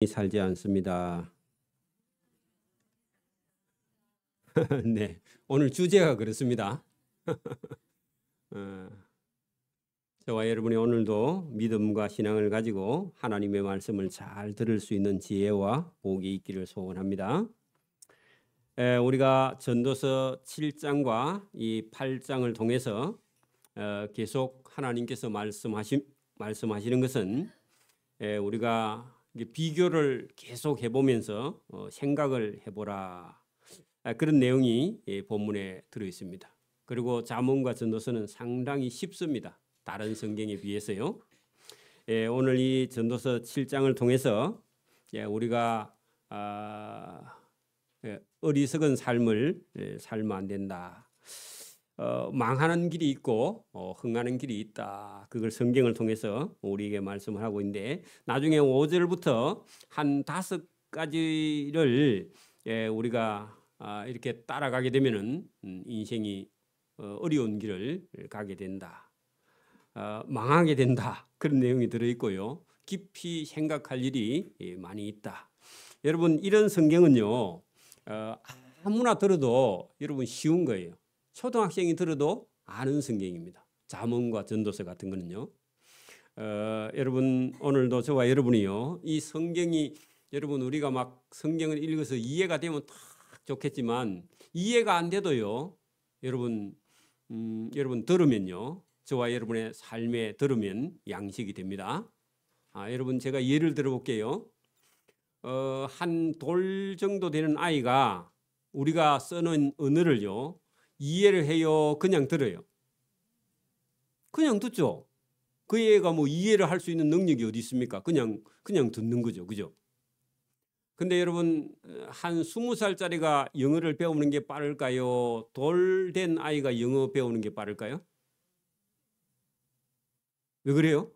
살지 않습니다. 네, 오늘 주제가 그렇습니다. 어, 저와 여러분이 오늘도 믿음과 신앙을 가지고 하나님의 말씀을 잘 들을 수 있는 지혜와 복이 있기를 소원합니다. 우리가 전도서 7장과 이 8장을 통해서 계속 하나님께서 말씀하시는 것은 우리가 비교를 계속 해보면서 생각을 해보라, 그런 내용이 본문에 들어 있습니다. 그리고 잠언과 전도서는 상당히 쉽습니다. 다른 성경에 비해서요. 오늘 이 전도서 7장을 통해서 우리가 어리석은 삶을 살면 안 된다. 망하는 길이 있고 흥하는 길이 있다. 그걸 성경을 통해서 우리에게 말씀을 하고 있는데, 나중에 5절부터 한 5가지를 우리가 이렇게 따라가게 되면은 인생이 어려운 길을 가게 된다. 망하게 된다. 그런 내용이 들어있고요. 깊이 생각할 일이 많이 있다. 여러분, 이런 성경은요, 아무나 들어도 여러분 쉬운 거예요. 초등학생이 들어도 아는 성경입니다. 잠언과 전도서 같은 거는요. 여러분, 오늘도 저와 여러분이요, 이 성경이, 여러분, 우리가 막 성경을 읽어서 이해가 되면 딱 좋겠지만, 이해가 안 돼도요, 여러분 들으면요, 저와 여러분의 삶에 들으면 양식이 됩니다. 여러분, 제가 예를 들어볼게요. 한 돌 정도 되는 아이가 우리가 쓰는 언어를요, 이해를 해요? 그냥 들어요? 그냥 듣죠. 그 애가 뭐 이해를 할 수 있는 능력이 어디 있습니까? 그냥 듣는 거죠. 그죠? 근데 여러분, 한 20살짜리가 영어를 배우는 게 빠를까요? 돌 된 아이가 영어 배우는 게 빠를까요? 왜 그래요?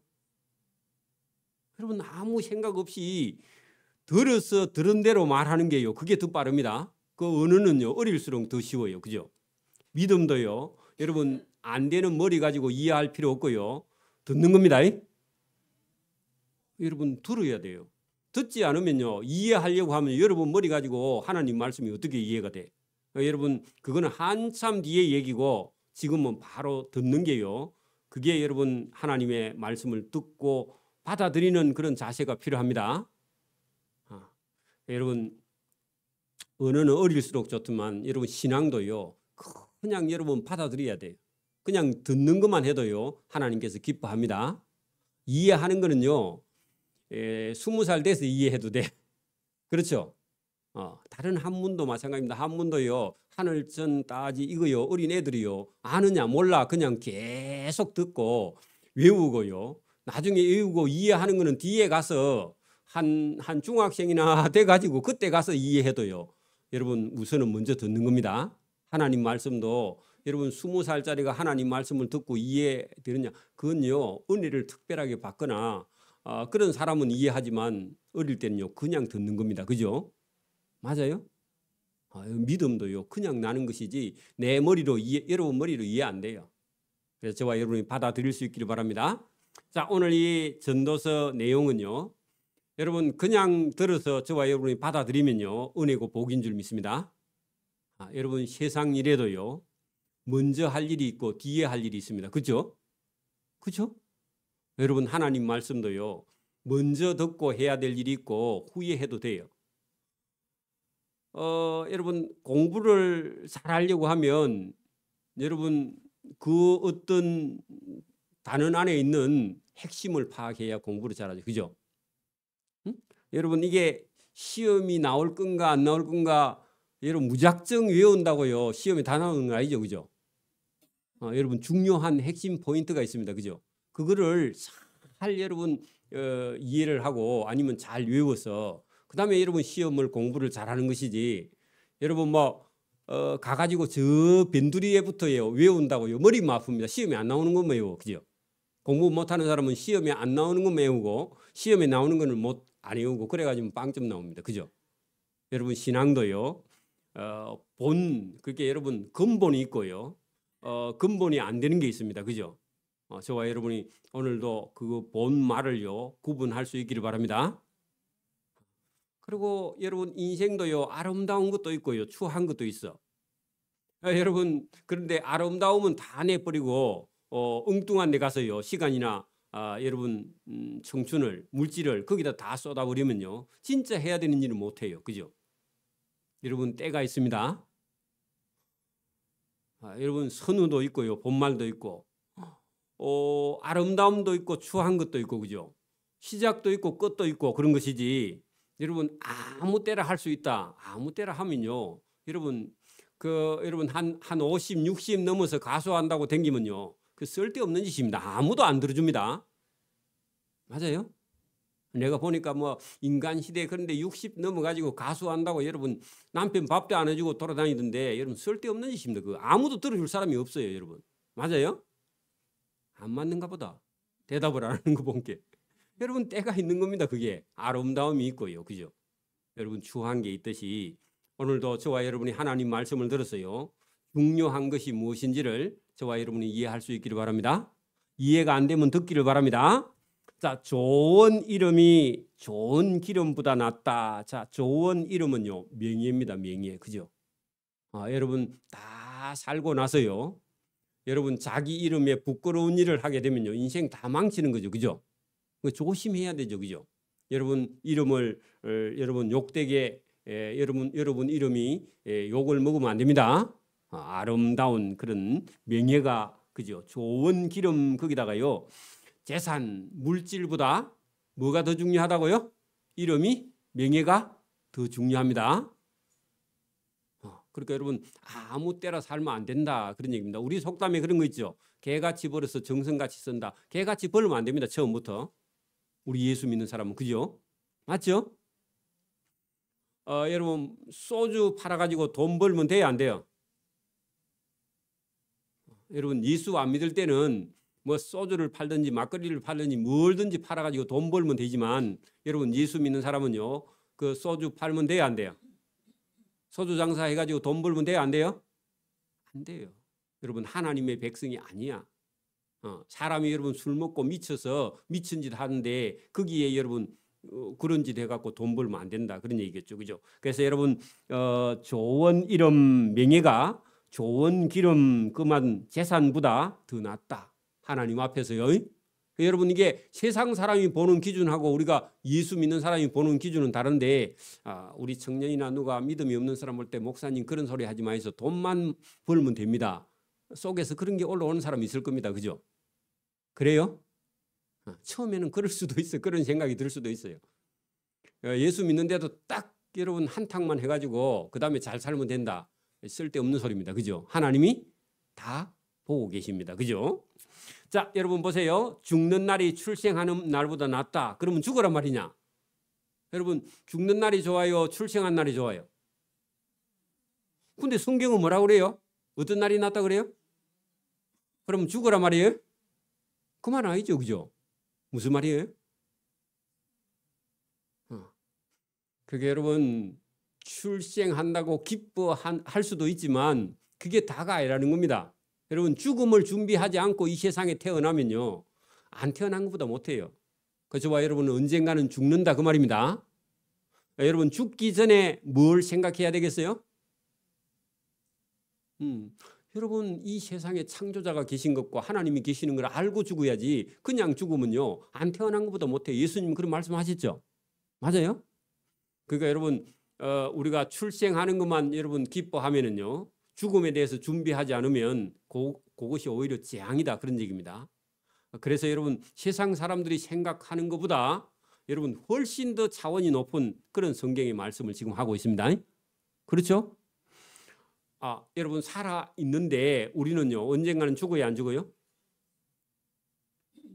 여러분, 아무 생각 없이 들어서 들은 대로 말하는 게요, 그게 더 빠릅니다. 그 언어는요, 어릴수록 더 쉬워요. 그죠? 믿음도요, 여러분, 안 되는 머리 가지고 이해할 필요 없고요, 듣는 겁니다. 여러분, 들어야 돼요. 듣지 않으면요, 이해하려고 하면 여러분 머리 가지고 하나님 말씀이 어떻게 이해가 돼? 여러분, 그거는 한참 뒤의 얘기고, 지금은 바로 듣는 게요, 그게 여러분 하나님의 말씀을 듣고 받아들이는 그런 자세가 필요합니다. 여러분, 언어는 어릴수록 좋지만 여러분 신앙도요, 그냥 여러분 받아들여야 돼요. 그냥 듣는 것만 해도요, 하나님께서 기뻐합니다. 이해하는 거는요, 20살 돼서 이해해도 돼. 그렇죠? 다른 한문도 마찬가지입니다. 한문도요, 하늘천 따지 이거요, 어린 애들이요, 아느냐 몰라 그냥 계속 듣고 외우고요, 나중에 외우고 이해하는 거는 뒤에 가서 한 중학생이나 돼가지고 그때 가서 이해해도요, 여러분 우선은 먼저 듣는 겁니다. 하나님 말씀도 여러분 20살짜리가 하나님 말씀을 듣고 이해되느냐, 그건요, 은혜를 특별하게 받거나 그런 사람은 이해하지만 어릴 때는요, 그냥 듣는 겁니다. 그죠? 맞아요? 믿음도요, 그냥 나는 것이지 내 머리로 여러분 머리로 이해 안 돼요. 그래서 저와 여러분이 받아들일 수 있기를 바랍니다. 자, 오늘 이 전도서 내용은요, 여러분 그냥 들어서 저와 여러분이 받아들이면요, 은혜고 복인 줄 믿습니다. 여러분, 세상 일에도요, 먼저 할 일이 있고 뒤에 할 일이 있습니다. 그죠? 그죠? 여러분, 하나님 말씀도요, 먼저 듣고 해야 될 일이 있고 후에 해도 돼요. 여러분, 공부를 잘하려고 하면 여러분 그 어떤 단원 안에 있는 핵심을 파악해야 공부를 잘하죠. 그죠? 응? 여러분, 이게 시험이 나올 건가 안 나올 건가, 여러분 무작정 외운다고요 시험이 다 나오는 거 아니죠. 그죠? 여러분, 중요한 핵심 포인트가 있습니다. 그죠? 그거를 잘 여러분 이해를 하고 아니면 잘 외워서 그 다음에 여러분 시험을 공부를 잘하는 것이지, 여러분 뭐 가가지고 저 변두리에부터요 외운다고요 머리만 아픕니다. 시험에 안 나오는 건 외워. 그죠? 공부 못하는 사람은 시험에 안 나오는 건 외우고 시험에 나오는 거는 안 외우고 그래가지고 빵점 나옵니다. 그죠? 여러분, 신앙도요, 그렇게 여러분 근본이 있고요, 근본이 안 되는 게 있습니다. 그죠? 저와 여러분이 오늘도 그 본 말을요 구분할 수 있기를 바랍니다. 그리고 여러분 인생도요 아름다운 것도 있고요 추한 것도 있어. 여러분 그런데 아름다움은 다 내버리고 엉뚱한 데 가서요 시간이나 여러분 청춘을 물질을 거기다 다 쏟아버리면요 진짜 해야 되는 일을 못 해요. 그죠? 여러분 때가 있습니다. 여러분 선우도 있고요 본말도 있고 아름다움도 있고 추한 것도 있고 그죠? 시작도 있고 끝도 있고 그런 것이지. 여러분 아무 때나 할 수 있다. 아무 때나 하면요. 여러분 여러분 한 50, 60 넘어서 가수한다고 댕기면요. 그 쓸데없는 짓입니다. 아무도 안 들어줍니다. 맞아요? 내가 보니까 뭐 인간 시대 그런데 60 넘어가지고 가수한다고 여러분 남편 밥도 안 해주고 돌아다니던데 여러분 쓸데없는 짓입니다. 그 아무도 들어줄 사람이 없어요, 여러분. 맞아요? 안 맞는가 보다. 대답을 안 하는 거 본게. 여러분 때가 있는 겁니다. 그게 아름다움이 있고요. 그죠? 여러분 추한 게 있듯이 오늘도 저와 여러분이 하나님 말씀을 들었어요. 중요한 것이 무엇인지를 저와 여러분이 이해할 수 있기를 바랍니다. 이해가 안 되면 듣기를 바랍니다. 자, 좋은 이름이 좋은 기름보다 낫다. 자, 좋은 이름은요 명예입니다. 명예. 그죠? 여러분 다 살고 나서요. 여러분 자기 이름에 부끄러운 일을 하게 되면요 인생 다 망치는 거죠. 그죠? 조심해야 되죠. 그죠? 여러분 이름을 여러분 욕되게 여러분 이름이 욕을 먹으면 안 됩니다. 아름다운 그런 명예가 그죠? 좋은 기름 거기다가요. 재산 물질보다 뭐가 더 중요하다고요? 이름이 명예가 더 중요합니다. 그러니까 여러분 아무 때나 살면 안 된다 그런 얘기입니다. 우리 속담에 그런 거 있죠. 개같이 벌어서 정성같이 쓴다. 개같이 벌면 안 됩니다. 처음부터. 우리 예수 믿는 사람은 그죠? 맞죠? 여러분 소주 팔아가지고 돈 벌면 돼요? 안 돼요? 여러분 예수 안 믿을 때는 뭐 소주를 팔든지 막걸리를 팔든지 뭘든지 팔아가지고 돈 벌면 되지만 여러분 예수 믿는 사람은요 그 소주 팔면 돼요? 안 돼요? 소주 장사 해가지고 돈 벌면 돼요? 안 돼요? 안 돼요. 여러분 하나님의 백성이 아니야. 사람이 여러분 술 먹고 미쳐서 미친 짓 하는데 거기에 여러분 그런 짓 해갖고 돈 벌면 안 된다 그런 얘기겠죠. 그죠? 그래서 여러분 좋은 이름 명예가 좋은 기름 그만 재산보다 더 낫다. 하나님 앞에서요. 여러분 이게 세상 사람이 보는 기준하고 우리가 예수 믿는 사람이 보는 기준은 다른데 우리 청년이나 누가 믿음이 없는 사람 볼 때 목사님 그런 소리 하지 마이소. 돈만 벌면 됩니다. 속에서 그런 게 올라오는 사람이 있을 겁니다. 그죠? 그래요? 처음에는 그럴 수도 있어요. 그런 생각이 들 수도 있어요. 예수 믿는데도 딱 여러분 한탕만 해가지고 그 다음에 잘 살면 된다. 쓸데없는 소리입니다. 그죠? 하나님이 다 보고 계십니다. 그죠? 자, 여러분 보세요. 죽는 날이 출생하는 날보다 낫다. 그러면 죽으란 말이냐? 여러분 죽는 날이 좋아요? 출생한 날이 좋아요? 근데 성경은 뭐라고 그래요? 어떤 날이 낫다 그래요? 그러면 죽으란 말이에요? 그 말 아니죠. 그죠? 무슨 말이에요? 그게 여러분 출생한다고 기뻐할 수도 있지만 그게 다가 아니라는 겁니다. 여러분 죽음을 준비하지 않고 이 세상에 태어나면요 안 태어난 것보다 못해요. 그저와 여러분은 언젠가는 죽는다 그 말입니다. 여러분 죽기 전에 뭘 생각해야 되겠어요? 여러분 이 세상에 창조자가 계신 것과 하나님이 계시는 걸 알고 죽어야지 그냥 죽으면요 안 태어난 것보다 못해요. 예수님 그런 말씀하셨죠? 맞아요? 그러니까 여러분 우리가 출생하는 것만 여러분 기뻐하면은요 죽음에 대해서 준비하지 않으면 그것이 오히려 재앙이다 그런 얘기입니다. 그래서 여러분 세상 사람들이 생각하는 것보다 여러분 훨씬 더 차원이 높은 그런 성경의 말씀을 지금 하고 있습니다. 그렇죠? 여러분 살아 있는데 우리는요 언젠가는 죽어야 안 죽어요?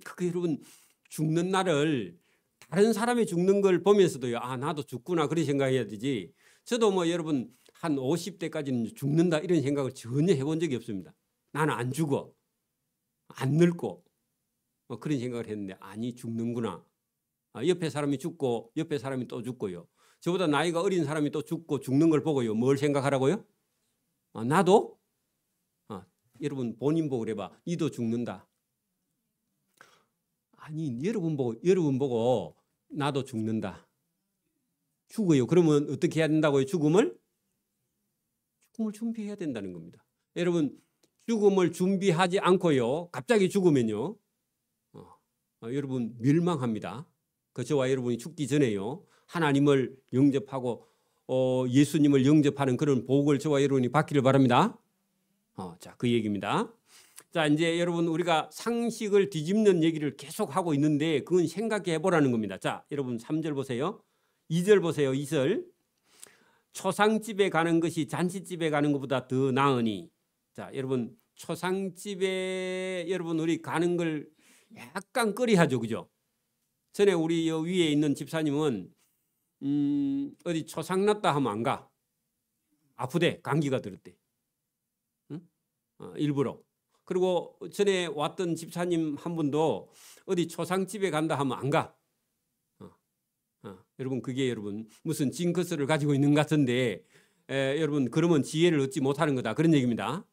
그게 여러분 죽는 날을 다른 사람이 죽는 걸 보면서도요 나도 죽구나 그런 생각해야 되지. 저도 뭐 여러분 한 50대까지는 죽는다 이런 생각을 전혀 해본 적이 없습니다. 나는 안 죽어 안 늙고 뭐 그런 생각을 했는데 아니 죽는구나. 옆에 사람이 죽고 옆에 사람이 또 죽고요. 저보다 나이가 어린 사람이 또 죽고 죽는 걸 보고요 뭘 생각하라고요? 나도? 여러분 본인 보고 그래봐. 니도 죽는다. 아니 여러분 보고 나도 죽는다. 죽어요. 그러면 어떻게 해야 된다고요? 죽음을 준비해야 된다는 겁니다. 여러분 죽음을 준비하지 않고요. 갑자기 죽으면요. 여러분 멸망합니다. 저와 여러분이 죽기 전에요. 하나님을 영접하고 예수님을 영접하는 그런 복을 저와 여러분이 받기를 바랍니다. 자, 그 얘기입니다. 자, 이제 여러분 우리가 상식을 뒤집는 얘기를 계속 하고 있는데 그건 생각해 보라는 겁니다. 자, 여러분 3절 보세요. 2절 보세요. 2절. 초상집에 가는 것이 잔치집에 가는 것보다 더 나으니. 자, 여러분 초상집에 여러분 우리 가는 걸 약간 꺼리하죠. 그죠? 전에 우리 위에 있는 집사님은 어디 초상 났다 하면 안 가. 아프대. 감기가 들었대. 응? 일부러. 그리고 전에 왔던 집사님 한 분도 어디 초상집에 간다 하면 안 가. 여러분 그게 여러분 무슨 징크스를 가지고 있는 것 같은데 여러분 그러면 지혜를 얻지 못하는 거다. 그런 얘기입니다.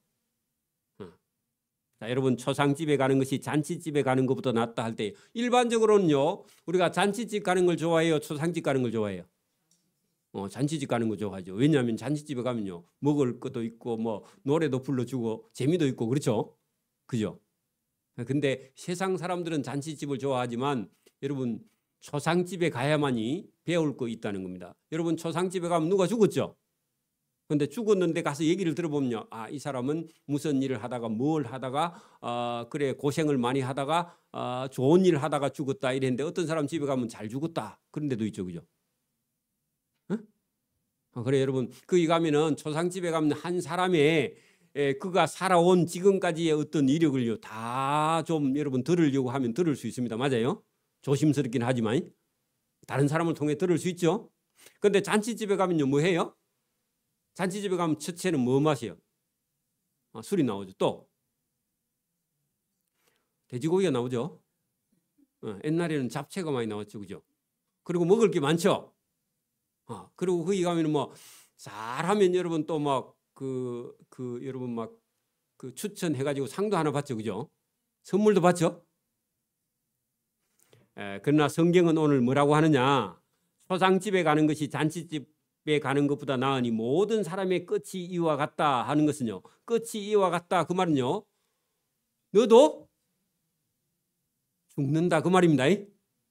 자, 여러분 초상집에 가는 것이 잔치집에 가는 것보다 낫다 할 때 일반적으로는요. 우리가 잔치집 가는 걸 좋아해요? 초상집 가는 걸 좋아해요? 잔치집 가는 거 좋아하죠. 왜냐하면 잔치집에 가면요. 먹을 것도 있고 뭐 노래도 불러주고 재미도 있고 그렇죠? 그죠? 근데 세상 사람들은 잔치집을 좋아하지만 여러분 초상집에 가야만이 배울 거 있다는 겁니다. 여러분 초상집에 가면 누가 죽었죠? 근데 죽었는데 가서 얘기를 들어보면요. 아, 이 사람은 무슨 일을 하다가 뭘 하다가 그래 고생을 많이 하다가 좋은 일 하다가 죽었다 이랬는데 어떤 사람 집에 가면 잘 죽었다. 그런 데도 있죠. 그죠? 응? 그래 여러분 거기 가면은 초상집에 가면 한 사람의 그가 살아온 지금까지의 어떤 이력을요 다 좀 여러분 들으려고 하면 들을 수 있습니다. 맞아요? 조심스럽긴 하지만 다른 사람을 통해 들을 수 있죠. 그런데 잔치집에 가면요 뭐 해요? 잔치집에 가면 첫째는 뭐 마셔요? 술이 나오죠. 또 돼지고기가 나오죠. 옛날에는 잡채가 많이 나왔죠. 그죠? 그리고 먹을 게 많죠. 그리고 거기 가면 뭐 잘하면 여러분 또 막 여러분 막 그 추천해가지고 상도 하나 받죠. 그죠? 선물도 받죠. 그러나 성경은 오늘 뭐라고 하느냐? 초상집에 가는 것이 잔치집에 가는 것보다 나으니 모든 사람의 끝이 이와 같다 하는 것은요. 끝이 이와 같다 그 말은요. 너도 죽는다 그 말입니다.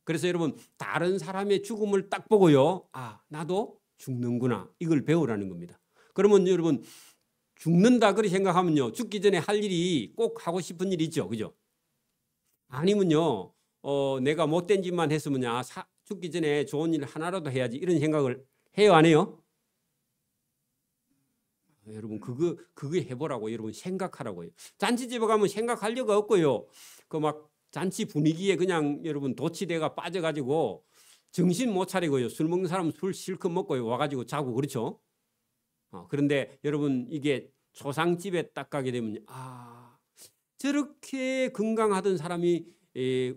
그래서 여러분 다른 사람의 죽음을 딱 보고요. 아, 나도 죽는구나. 이걸 배우라는 겁니다. 그러면 여러분 죽는다 그렇게 생각하면요. 죽기 전에 할 일이 꼭 하고 싶은 일이 있죠. 그죠? 아니면요. 내가 못된 짓만 했으면 죽기 전에 좋은 일 하나라도 해야지 이런 생각을 해요, 안 해요? 여러분 그거 해보라고 여러분 생각하라고요. 잔치집에 가면 생각할 여가 없고요. 그 막 잔치 분위기에 그냥 여러분 도치대가 빠져가지고 정신 못 차리고요. 술 먹는 사람은 술 실컷 먹고요. 와가지고 자고 그렇죠. 그런데 여러분 이게 초상집에 딱 가게 되면 저렇게 건강하던 사람이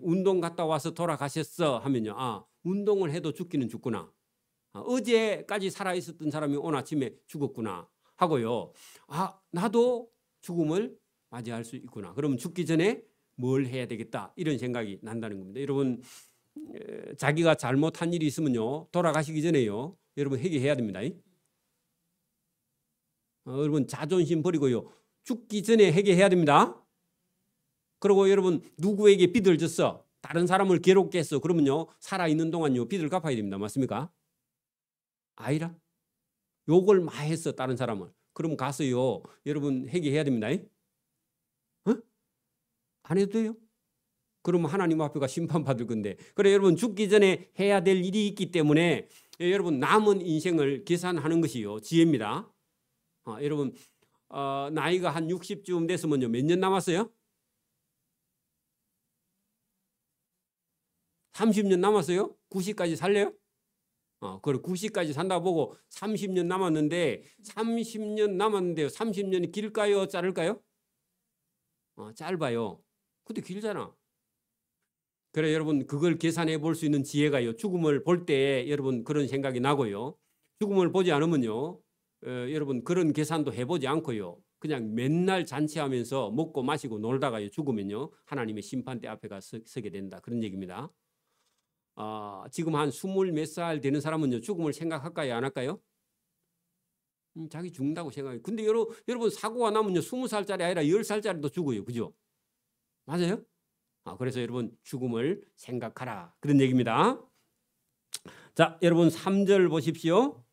운동 갔다 와서 돌아가셨어 하면요. 운동을 해도 죽기는 죽구나. 어제까지 살아있었던 사람이 오늘 아침에 죽었구나 하고요. 나도 죽음을 맞이할 수 있구나. 그러면 죽기 전에 뭘 해야 되겠다 이런 생각이 난다는 겁니다. 여러분 자기가 잘못한 일이 있으면요. 돌아가시기 전에요. 여러분 회개해야 됩니다. 여러분 자존심 버리고요. 죽기 전에 회개해야 됩니다. 그리고 여러분 누구에게 빚을 졌어. 다른 사람을 괴롭게 했어. 그러면요. 살아있는 동안요. 빚을 갚아야 됩니다. 맞습니까? 아이라? 욕을 많이 했어. 다른 사람을. 그럼 가서요. 여러분 회개해야 됩니다. 안 해도 돼요? 그러면 하나님 앞에가 심판받을 건데. 그래 여러분 죽기 전에 해야 될 일이 있기 때문에 여러분 남은 인생을 계산하는 것이요. 지혜입니다. 여러분 나이가 한 60쯤 됐으면요. 몇 년 남았어요? 30년 남았어요? 90까지 살래요? 그리고 90까지 산다 보고 30년 남았는데 30년 남았는데요. 30년이 길까요? 짧을까요? 짧아요. 근데 길잖아. 그래 여러분 그걸 계산해 볼 수 있는 지혜가요. 죽음을 볼 때 여러분 그런 생각이 나고요. 죽음을 보지 않으면요. 여러분 그런 계산도 해보지 않고요. 그냥 맨날 잔치하면서 먹고 마시고 놀다가요. 죽으면요. 하나님의 심판대 앞에 가서 서게 된다. 그런 얘기입니다. 지금 한 20 몇 살 되는 사람은요, 죽음을 생각할까요, 안 할까요? 자기 죽는다고 생각해요. 근데 여러분 사고가 나면요, 20살짜리 아니라 10살짜리도 죽어요. 그죠? 맞아요? 그래서 여러분 죽음을 생각하라. 그런 얘기입니다. 자, 여러분 3절 보십시오.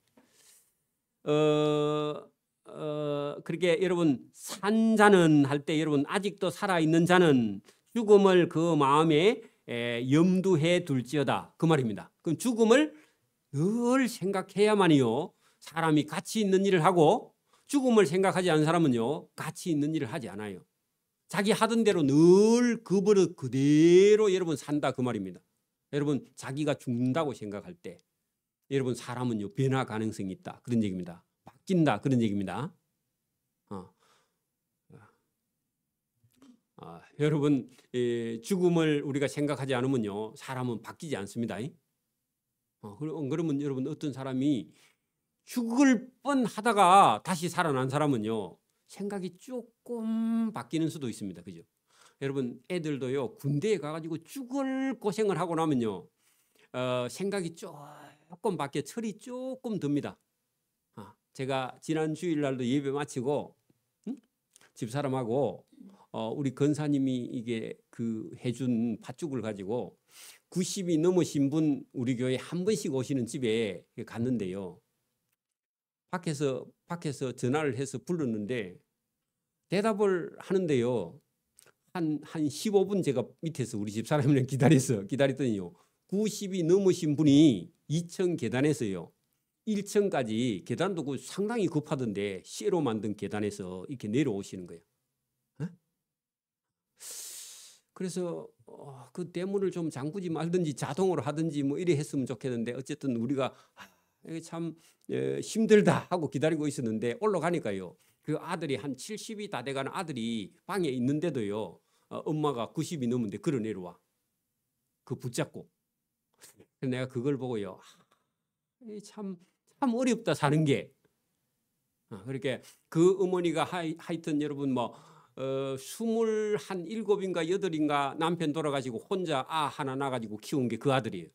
그렇게 여러분 산 자는 할 때 여러분 아직도 살아있는 자는 죽음을 그 마음에 염두해 둘지어다. 그 말입니다. 그럼 죽음을 늘 생각해야만이요, 사람이 가치 있는 일을 하고, 죽음을 생각하지 않는 사람은요, 가치 있는 일을 하지 않아요. 자기 하던 대로 늘 그 버릇 그대로 여러분 산다, 그 말입니다. 여러분 자기가 죽는다고 생각할 때 여러분 사람은요, 변화 가능성이 있다, 그런 얘기입니다. 바뀐다, 그런 얘기입니다. 여러분 죽음을 우리가 생각하지 않으면요, 사람은 바뀌지 않습니다. 그러면 여러분 어떤 사람이 죽을 뻔하다가 다시 살아난 사람은요, 생각이 조금 바뀌는 수도 있습니다. 그죠? 여러분 애들도요, 군대에 가가지고 죽을 고생을 하고 나면요, 생각이 조금 바뀌어 철이 조금 듭니다. 제가 지난 주일날도 예배 마치고 집사람하고 우리 권사님이 이게 그 해준 팥죽을 가지고 90이 넘으신 분 우리 교회 한 번씩 오시는 집에 갔는데요. 밖에서 전화를 해서 불렀는데 대답을 하는데요. 한 15분 제가 밑에서 우리 집사람이랑 기다렸더니요, 90이 넘으신 분이 2층 계단에서요, 1층까지 계단도 상당히 급하던데 쇠로 만든 계단에서 이렇게 내려오시는 거예요. 그래서 그 대문을 좀 잠그지 말든지 자동으로 하든지 뭐 이래 했으면 좋겠는데, 어쨌든 우리가 이게 참 힘들다 하고 기다리고 있었는데, 올라가니까요, 그 아들이 한 70이 다 돼가는 아들이 방에 있는데도요, 엄마가 90이 넘은데 걸어 내려와. 그 붙잡고. 내가 그걸 보고요, 참 어렵다 사는 게. 그렇게 그 어머니가 하여튼 여러분 뭐 27인가 8인가 남편 돌아가시고 혼자 하나 낳아가지고 키운 게 그 아들이에요.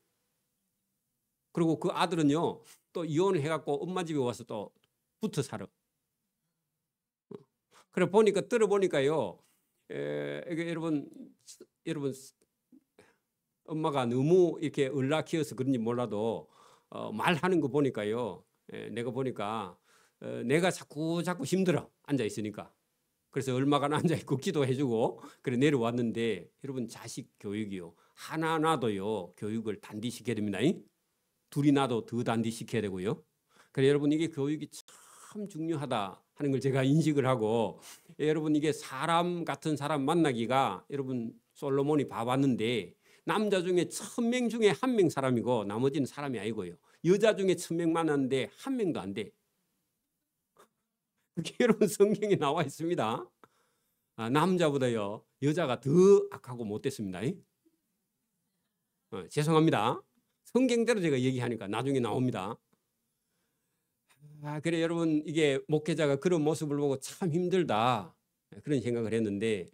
그리고 그 아들은요, 또 이혼을 해갖고 엄마 집에 와서 또 붙어 살아. 그래 들어보니까요, 이게 여러분 엄마가 너무 이렇게 얼락키워서 그런지 몰라도 말하는 거 보니까요, 내가 보니까 내가 자꾸 힘들어, 앉아 있으니까. 그래서 얼마간 앉아 있고 기도해주고 그래 내려왔는데, 여러분 자식 교육이요, 하나 나도요 교육을 단디시켜야 됩니다. 둘이 나도 더 단디시켜야 되고요. 그래 여러분 이게 교육이 참 중요하다 하는 걸 제가 인식을 하고, 여러분 이게 사람 같은 사람 만나기가, 여러분 솔로몬이 봐봤는데 남자 중에 1000명 중에 1명 사람이고 나머지는 사람이 아니고요, 여자 중에 1000명 만났는데 1명도 안 돼. 그게 여러분 성경에 나와 있습니다. 남자보다요 여자가 더 악하고 못됐습니다. 죄송합니다. 성경대로 제가 얘기하니까 나중에 나옵니다. 그래 여러분 이게 목회자가 그런 모습을 보고 참 힘들다, 그런 생각을 했는데,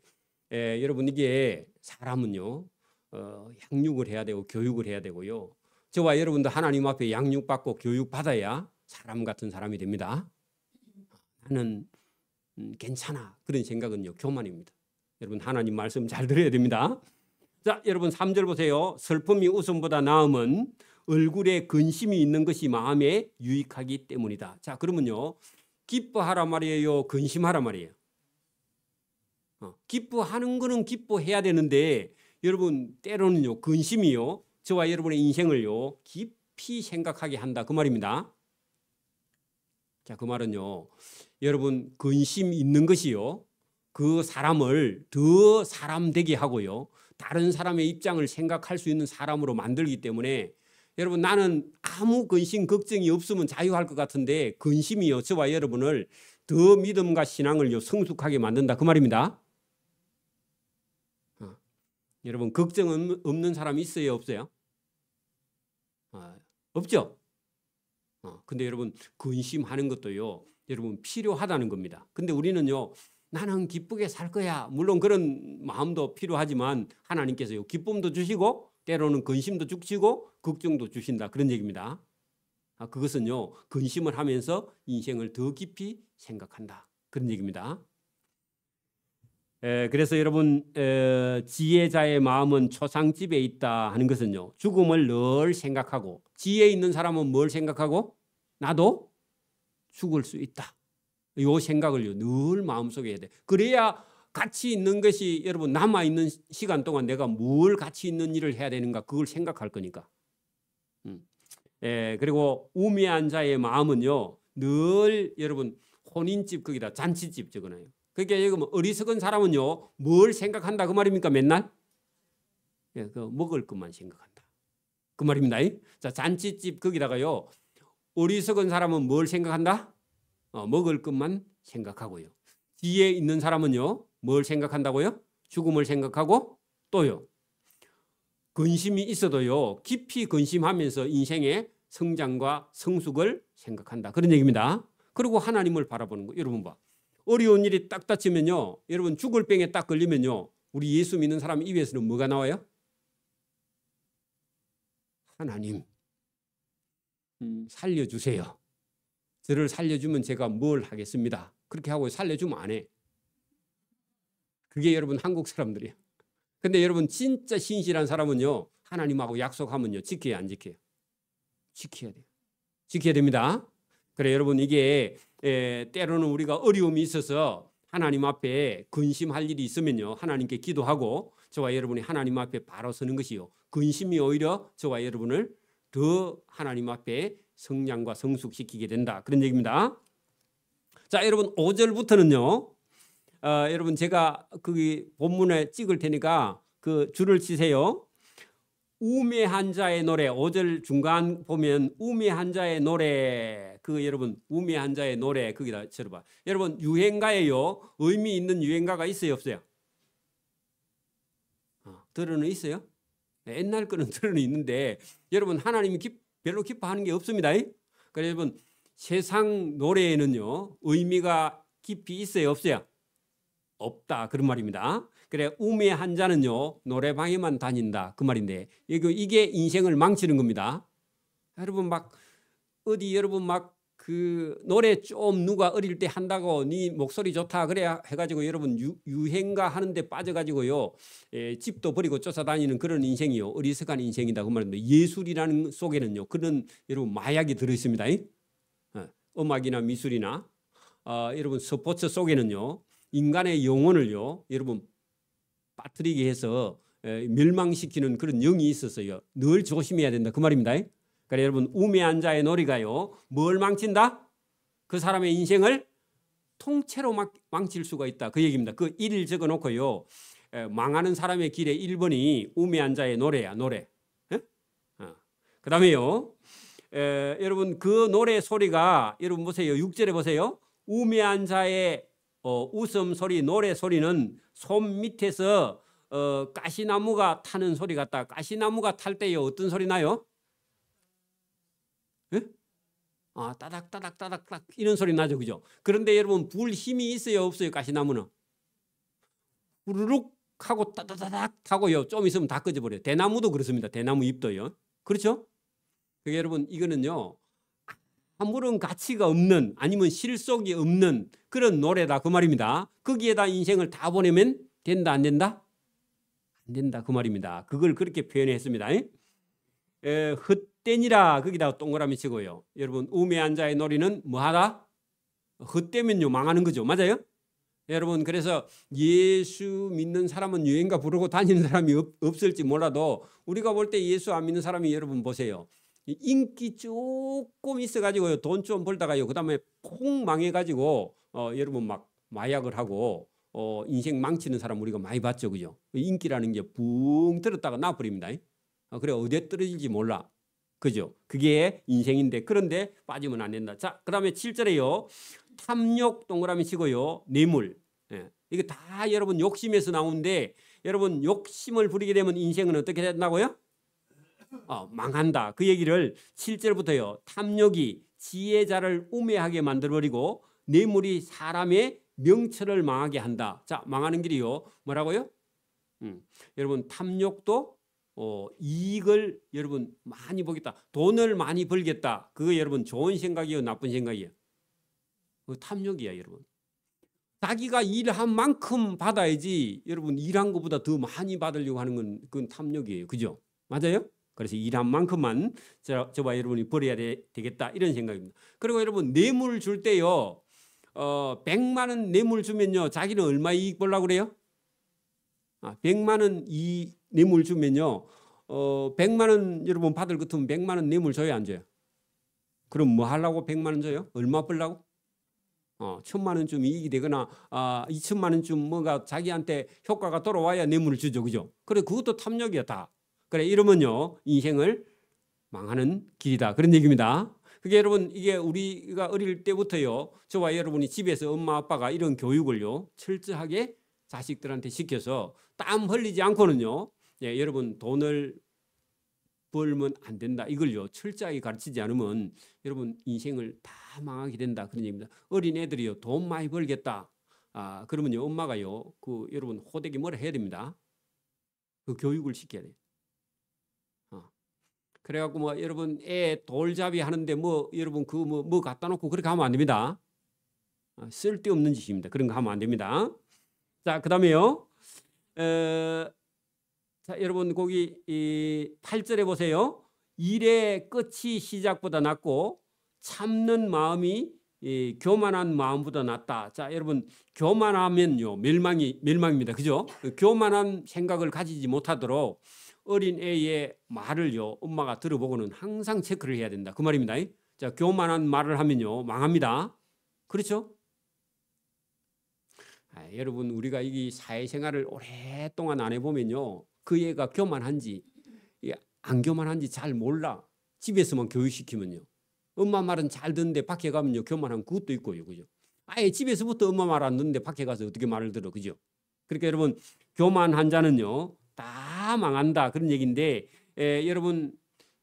여러분 이게 사람은요 양육을 해야 되고 교육을 해야 되고요, 저와 여러분도 하나님 앞에 양육받고 교육받아야 사람 같은 사람이 됩니다. 나는 괜찮아, 그런 생각은요 교만입니다. 여러분 하나님 말씀 잘 들어야 됩니다. 자, 여러분 3절 보세요. 슬픔이 웃음보다 나음은 얼굴에 근심이 있는 것이 마음에 유익하기 때문이다. 자, 그러면요 기뻐하라 말이에요, 근심하라 말이에요? 기뻐하는 거는 기뻐해야 되는데, 여러분 때로는요 근심이요 저와 여러분의 인생을요 깊이 생각하게 한다, 그 말입니다. 자, 그 말은요, 여러분 근심 있는 것이요 그 사람을 더 사람 되게 하고요, 다른 사람의 입장을 생각할 수 있는 사람으로 만들기 때문에, 여러분 나는 아무 근심 걱정이 없으면 자유할 것 같은데 근심이요 저와 여러분을 더 믿음과 신앙을요 성숙하게 만든다, 그 말입니다. 여러분 걱정 없는 사람이 있어요, 없어요? 없죠? 근데 여러분 근심하는 것도요 여러분 필요하다는 겁니다. 근데 우리는요 나는 기쁘게 살 거야, 물론 그런 마음도 필요하지만 하나님께서요 기쁨도 주시고 때로는 근심도 주시고 걱정도 주신다. 그런 얘기입니다. 그것은요, 근심을 하면서 인생을 더 깊이 생각한다. 그런 얘기입니다. 그래서 여러분, 지혜자의 마음은 초상집에 있다 하는 것은요, 죽음을 늘 생각하고, 지혜 있는 사람은 뭘 생각하고? 나도 죽을 수 있다. 이 생각을요, 늘 마음속에 해야 돼. 그래야 가치 있는 것이 여러분 남아있는 시간 동안 내가 뭘 가치 있는 일을 해야 되는가, 그걸 생각할 거니까. 그리고 우매한 자의 마음은요, 늘 여러분 혼인집 거기다 잔치집 적어놔요. 그러니까 여기 뭐 어리석은 사람은요, 뭘 생각한다 그 말입니까? 맨날 그 먹을 것만 생각한다 그 말입니다. 자, 잔치집 거기다가요, 어리석은 사람은 뭘 생각한다? 먹을 것만 생각하고요. 지혜 있는 사람은요, 뭘 생각한다고요? 죽음을 생각하고, 또요, 근심이 있어도요, 깊이 근심하면서 인생의 성장과 성숙을 생각한다. 그런 얘기입니다. 그리고 하나님을 바라보는 거. 여러분 봐, 어려운 일이 딱 닥치면요, 여러분 죽을 병에 딱 걸리면요, 우리 예수 믿는 사람 입에서는 뭐가 나와요? 하나님, 살려주세요. 저를 살려주면 제가 뭘 하겠습니다. 그렇게 하고 살려주면 안 해. 그게 여러분 한국 사람들이에요. 근데 여러분 진짜 신실한 사람은요, 하나님하고 약속하면요, 지켜야 안 지켜요? 지켜야 돼요. 지켜야 됩니다. 그래 여러분, 이게 때로는 우리가 어려움이 있어서 하나님 앞에 근심할 일이 있으면요, 하나님께 기도하고 저와 여러분이 하나님 앞에 바로 서는 것이요, 근심이 오히려 저와 여러분을 더 하나님 앞에 성량과 성숙시키게 된다. 그런 얘기입니다. 자, 여러분 5절부터는요, 여러분 제가 그 본문에 찍을 테니까 그 줄을 치세요. 우매한 자의 노래, 5절 중간 보면 우매한 자의 노래, 그 여러분 우매한 자의 노래 거기다 쳐봐. 여러분 유행가예요. 의미 있는 유행가가 있어요, 없어요? 들어는 있어요. 옛날 거는 들어는 있는데 여러분 하나님이 별로 기뻐하는 게 없습니다. 그래서 여러분 세상 노래에는요, 의미가 깊이 있어요, 없어요? 없다, 그런 말입니다. 그래 우매한 자는요, 노래방에만 다닌다, 그 말인데 이게 인생을 망치는 겁니다. 여러분 막 어디 여러분 막 그 노래 좀 누가 어릴 때 한다고 네 목소리 좋다 그래 해가지고 여러분 유행가 하는데 빠져가지고요, 집도 버리고 쫓아다니는 그런 인생이요, 어리석은 인생이다, 그 말인데 예술이라는 속에는요 그런 여러분 마약이 들어있습니다. 음악이나 미술이나 여러분 스포츠 속에는요 인간의 영혼을요 여러분 빠뜨리게 해서 멸망시키는 그런 영이 있었어요. 늘 조심해야 된다, 그 말입니다. 그러니까 여러분 우매한 자의 놀이가요 뭘 망친다? 그 사람의 인생을 통째로 망칠 수가 있다, 그 얘기입니다. 그 1일 적어놓고요, 망하는 사람의 길의 1번이 우매한 자의 노래야, 노래. 그 다음에요, 여러분 그 노래 소리가 여러분 보세요, 6절에 보세요. 우매한 자의 웃음소리, 노래 소리는 손 밑에서 가시나무가 타는 소리 같다. 가시나무가 탈 때요 어떤 소리 나요? 따닥따닥따닥따닥 이런 소리 나죠, 그죠? 그런데 여러분 불 힘이 있어요, 없어요? 가시나무는 후루룩 하고 따다다닥 타고요, 좀 있으면 다 꺼져버려요. 대나무도 그렇습니다. 대나무 잎도요. 그렇죠? 그게 여러분 이거는요 아무런 가치가 없는, 아니면 실속이 없는 그런 노래다, 그 말입니다. 거기에다 인생을 다 보내면 된다, 안 된다? 안 된다, 그 말입니다. 그걸 그렇게 표현했습니다. 헛되니라 거기다가 동그라미 치고요. 여러분 우매한 자의 놀이는 뭐하다? 헛되면요 망하는 거죠. 맞아요? 여러분 그래서 예수 믿는 사람은 유행가 부르고 다니는 사람이 없을지 몰라도 우리가 볼 때 예수 안 믿는 사람이 여러분 보세요. 인기 조금 있어가지고요, 돈 좀 벌다가요, 그 다음에 콩 망해가지고 여러분 막 마약을 하고 인생 망치는 사람 우리가 많이 봤죠, 그죠? 인기라는 게 붕 들었다가 나버립니다. 그래 어디에 떨어질지 몰라, 그죠? 그게 인생인데, 그런데 빠지면 안 된다. 자, 그 다음에 7절에요 탐욕 동그라미 치고요, 뇌물. 이게 다 여러분 욕심에서 나오는데 여러분 욕심을 부리게 되면 인생은 어떻게 된다고요? 망한다. 그 얘기를 7절부터요. 탐욕이 지혜자를 우매하게 만들어버리고 뇌물이 사람의 명철을 망하게 한다. 자, 망하는 길이요. 뭐라고요? 여러분 탐욕도 이익을 여러분 많이 보겠다. 돈을 많이 벌겠다. 그거 여러분 좋은 생각이에요, 나쁜 생각이에요? 그 탐욕이야, 여러분. 자기가 일한 만큼 받아야지 여러분 일한 것보다 더 많이 받으려고 하는 건 그건 탐욕이에요. 그죠? 맞아요? 그래서 일한 만큼만 저와 여러분이 벌어야 되겠다 이런 생각입니다. 그리고 여러분 뇌물 줄 때요. 100만 원 뇌물 주면요. 자기는 얼마 이익 보려고 그래요? 100만 원 이 뇌물 주면요. 100만 원 여러분 받을 것 같으면 100만 원 뇌물 줘야 안 줘요? 그럼 뭐 하려고 100만 원 줘요? 얼마 벌려고? 1000만 원쯤 이익이 되거나 2000만 원쯤 뭔가 자기한테 효과가 돌아와야 뇌물을 주죠. 그죠? 그래 그것도 탐욕이야 다. 그래 이러면요. 인생을 망하는 길이다. 그런 얘기입니다. 그게 여러분 이게 우리가 어릴 때부터요. 저와 여러분이 집에서 엄마 아빠가 이런 교육을요. 철저하게 자식들한테 시켜서 땀 흘리지 않고는요. 예, 여러분 돈을 벌면 안 된다. 이걸요. 철저하게 가르치지 않으면 여러분 인생을 다 망하게 된다. 그런 얘기입니다. 어린 애들이요. 돈 많이 벌겠다. 그러면요. 엄마가요. 그 여러분 호되게 뭐라 해야 됩니다. 그 교육을 시켜야 돼요. 그래갖고 뭐 여러분 애 돌잡이 하는데 뭐 여러분 그 뭐 갖다 놓고 그렇게 하면 안 됩니다. 쓸데없는 짓입니다. 그런 거 하면 안 됩니다. 자, 그다음에요. 자, 여러분 거기 8절에 보세요. 일의 끝이 시작보다 낫고 참는 마음이 교만한 마음보다 낫다. 자, 여러분 교만하면요 멸망입니다. 그죠? 교만한 생각을 가지지 못하도록 어린 애의 말을요 엄마가 들어보고는 항상 체크를 해야 된다. 그 말입니다. 자, 교만한 말을 하면요 망합니다. 그렇죠? 여러분 우리가 이 사회생활을 오랫동안 안 해보면요 그 애가 교만한지 안 교만한지 잘 몰라. 집에서만 교육시키면요 엄마 말은 잘 듣는데 밖에 가면요 교만한 그것도 있고요. 그죠? 아예 집에서부터 엄마 말 안 듣는데 밖에 가서 어떻게 말을 들어. 그죠? 그러니까 여러분 교만한 자는요 다 망한다 그런 얘기인데 여러분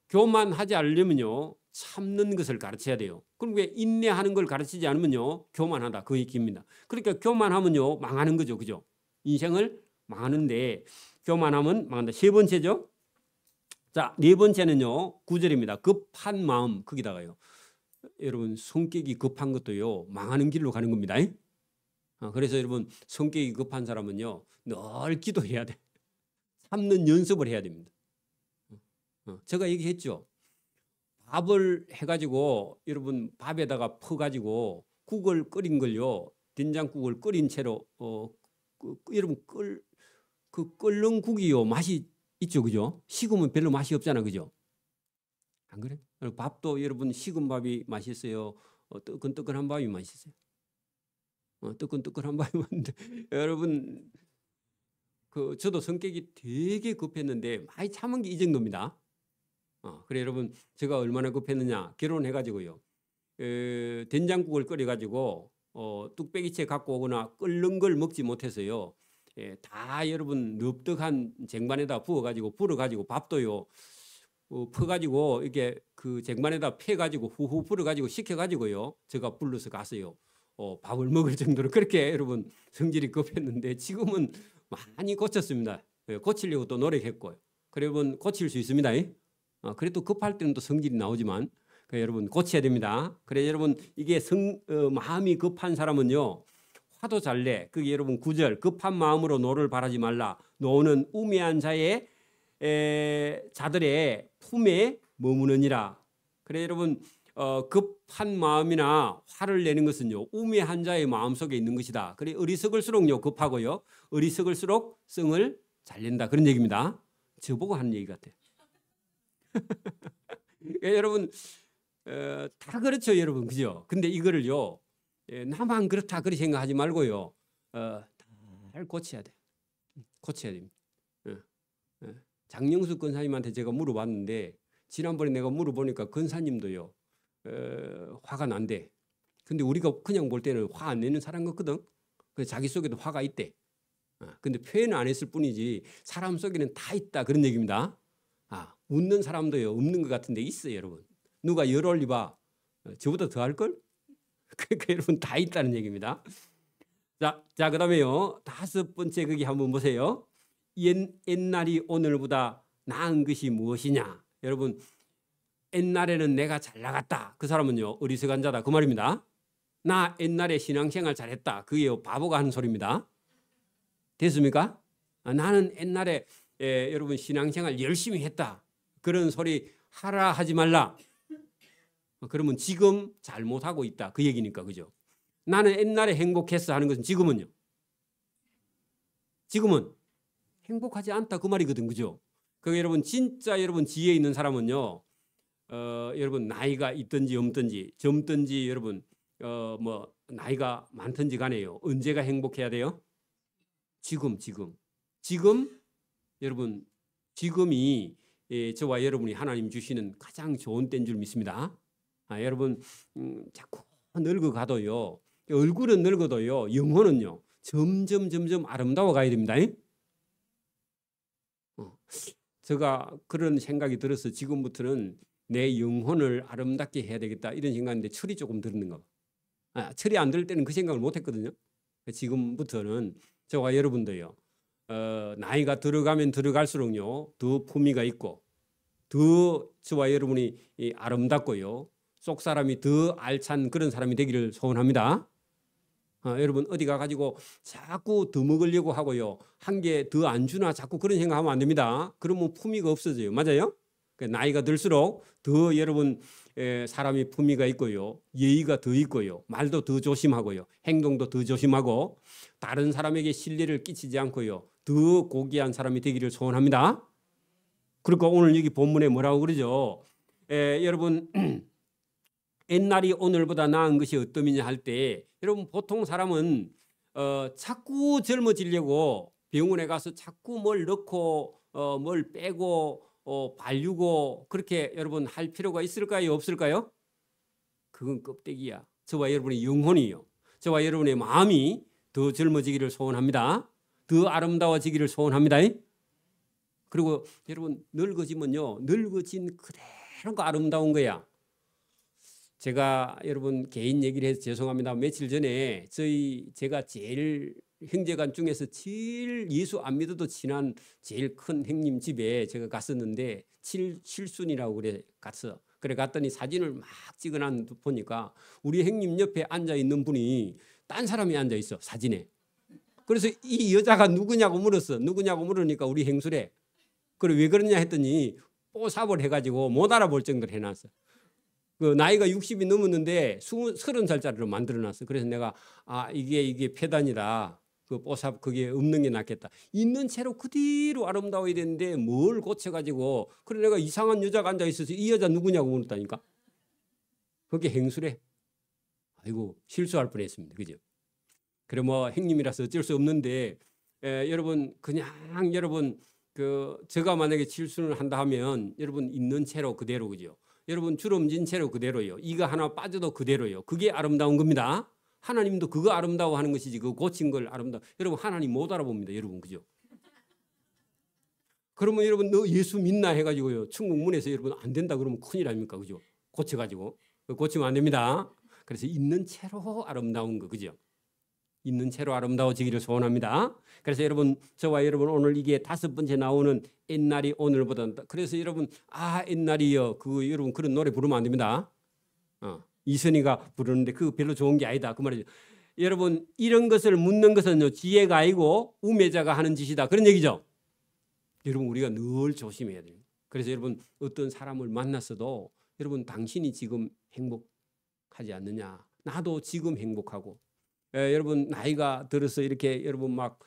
교만하지 않으려면요 참는 것을 가르쳐야 돼요. 그럼 왜 인내하는 걸 가르치지 않으면요 교만하다 그 얘기입니다. 그러니까 교만하면요 망하는 거죠. 그죠? 인생을 망하는데 교만하면 망한다. 세 번째죠. 자, 네 번째는요 9절입니다. 급한 마음. 거기다가요 여러분 성격이 급한 것도요 망하는 길로 가는 겁니다. 그래서 여러분 성격이 급한 사람은요 늘 기도해야 돼. 참는 연습을 해야 됩니다. 제가 얘기했죠. 밥을 해가지고 여러분 밥에다가 퍼가지고 국을 끓인 걸요 된장국을 끓인 채로 여러분 끓는 국이요 맛이 있죠. 그죠? 식으면 별로 맛이 없잖아. 그죠? 안 그래? 밥도 여러분 식은 밥이 맛있어요. 뜨끈뜨끈한 밥이 맛있어요. 뜨끈뜨끈한 밥이 맛있는데 여러분 저도 성격이 되게 급했는데 많이 참은 게 이 정도입니다. 그래 여러분 제가 얼마나 급했느냐 결혼해가지고요 된장국을 끓여가지고 뚝배기채 갖고 오거나 끓는 걸 먹지 못해서요 다 여러분 넓적한 쟁반에다 부어가지고 불어가지고 밥도요 퍼가지고 이게 그 쟁반에다 패가지고 후후 불어가지고 식혀가지고요 제가 불러서 갔어요. 밥을 먹을 정도로 그렇게 여러분 성질이 급했는데 지금은 많이 고쳤습니다. 고치려고 또 노력했고요. 그래 여러분 고칠 수 있습니다. 그래도 급할 때는 또 성질이 나오지만 여러분 고쳐야 됩니다. 그래 여러분 이게 마음이 급한 사람은요 화도 잘 내. 그게 여러분 9절 급한 마음으로 노를 바라지 말라. 노는 우매한 자들의 품에 머무느니라. 그래 여러분 급한 마음이나 화를 내는 것은요 우매한 자의 마음속에 있는 것이다. 그래 어리석을수록요 급하고요 어리석을수록 성을 잘 낸다. 그런 얘기입니다. 저보고 하는 얘기 같아요. 여러분 다 그렇죠 여러분. 그죠? 근데 이거를요 나만 그렇다 그렇게 생각하지 말고요 잘 고쳐야 돼. 고쳐야 됩니다. 장영수 권사님한테 제가 물어봤는데 지난번에 내가 물어보니까 권사님도요 화가 난대. 근데 우리가 그냥 볼 때는 화 안 내는 사람 같거든. 그래서 자기 속에도 화가 있대. 근데 표현을 안 했을 뿐이지 사람 속에는 다 있다 그런 얘기입니다. 웃는 사람도요 없는 것 같은데 있어요 여러분. 누가 열 올리봐 저보다 더 할걸? 그러니까 여러분 다 있다는 얘기입니다. 자 그다음에요 5번째 거기 한번 보세요. 옛날이 오늘보다 나은 것이 무엇이냐? 여러분, 옛날에는 내가 잘 나갔다. 그 사람은요, 어리석은 자다. 그 말입니다. 나 옛날에 신앙생활 잘했다. 그게 바보가 하는 소리입니다. 됐습니까? 나는 옛날에 여러분 신앙생활 열심히 했다. 그런 소리 하라 하지 말라. 그러면 지금 잘못하고 있다. 그 얘기니까. 그죠? 나는 옛날에 행복했어 하는 것은 지금은요. 지금은 행복하지 않다. 그 말이거든. 그죠? 그 여러분 진짜 여러분 지혜 있는 사람은요. 여러분 나이가 있든지 없든지 젊든지 여러분 뭐 나이가 많든지 간에요. 언제가 행복해야 돼요? 지금 여러분 지금이 저와 여러분이 하나님 주시는 가장 좋은 때인 줄 믿습니다. 여러분 자꾸 늙어가도요. 얼굴은 늙어도요. 영혼은요. 점점 아름다워 가야 됩니다. 제가 그런 생각이 들어서 지금부터는 내 영혼을 아름답게 해야 되겠다 이런 생각인데 철이 조금 들는 거. 철이 안 들 때는 그 생각을 못 했거든요. 지금부터는 저와 여러분도요. 나이가 들어가면 들어갈수록요. 더 품위가 있고 더 저와 여러분이 아름답고요. 속 사람이 더 알찬 그런 사람이 되기를 소원합니다. 여러분 어디 가가지고 자꾸 더 먹으려고 하고요. 한 개 더 안 주나 자꾸 그런 생각하면 안 됩니다. 그러면 품위가 없어져요. 맞아요? 나이가 들수록 더 여러분 사람이 품위가 있고요. 예의가 더 있고요. 말도 더 조심하고요. 행동도 더 조심하고 다른 사람에게 신뢰를 끼치지 않고요. 더 고귀한 사람이 되기를 소원합니다. 그러니까 오늘 여기 본문에 뭐라고 그러죠? 여러분 옛날이 오늘보다 나은 것이 어떠느냐 할 때 여러분 보통 사람은 자꾸 젊어지려고 병원에 가서 자꾸 뭘 넣고 뭘 빼고 발리고 그렇게 여러분 할 필요가 있을까요? 없을까요? 그건 껍데기야. 저와 여러분의 영혼이요. 저와 여러분의 마음이 더 젊어지기를 소원합니다. 더 아름다워지기를 소원합니다. 그리고 여러분 늙어지면요. 늙어진 그대로가 아름다운 거야. 제가 여러분 개인 얘기를 해서 죄송합니다. 며칠 전에 제가 제일 형제간 중에서 제일 예수 안 믿어도 친한 제일 큰 형님 집에 제가 갔었는데 칠순이라고 그래 갔더니 사진을 막 찍어놔 보니까 우리 형님 옆에 앉아 있는 분이 딴 사람이 앉아 있어 사진에. 그래서 이 여자가 누구냐고 물으니까 우리 형수래. 그래 왜 그러냐 했더니 뽀삽을 해가지고 못 알아볼 정도로 해놨어. 그 나이가 60이 넘었는데 30살짜리로 만들어놨어. 그래서 내가 이게 폐단이다. 그 뽀삽 그게 없는 게 낫겠다. 있는 채로 그대로 아름다워야 되는데 뭘 고쳐가지고 그래 내가 이상한 여자가 앉아 있어서 이 여자 누구냐고 물었다니까. 그게 행수래. 아이고 실수할 뻔했습니다. 그죠? 그래 뭐 형님이라서 어쩔 수 없는데 여러분 그냥 여러분 제가 만약에 실수를 한다 하면 여러분 있는 채로 그대로 그죠? 여러분 주름진 채로 그대로요. 이가 하나 빠져도 그대로요. 그게 아름다운 겁니다. 하나님도 그거 아름다워하는 것이지 그 고친 걸 아름다워. 여러분 하나님 못 알아봅니다. 여러분 그죠? 그러면 여러분 너 예수 믿나 해가지고요. 천국 문에서 여러분 안 된다 그러면 큰일 아닙니까? 그죠? 고쳐가지고 고치면 안 됩니다. 그래서 있는 채로 아름다운 거 그죠? 있는 채로 아름다워지기를 소원합니다. 그래서 여러분 저와 여러분 오늘 이게 5번째 나오는 옛날이 오늘보다 그래서 여러분 옛날이요 여러분 그런 노래 부르면 안 됩니다. 이선희가 부르는데 그거 별로 좋은 게 아니다 그 말이죠. 여러분 이런 것을 묻는 것은요 지혜가 아니고 우매자가 하는 짓이다 그런 얘기죠. 여러분 우리가 늘 조심해야 돼요. 그래서 여러분 어떤 사람을 만났어도 여러분 당신이 지금 행복하지 않느냐 나도 지금 행복하고 여러분 나이가 들어서 이렇게 여러분 막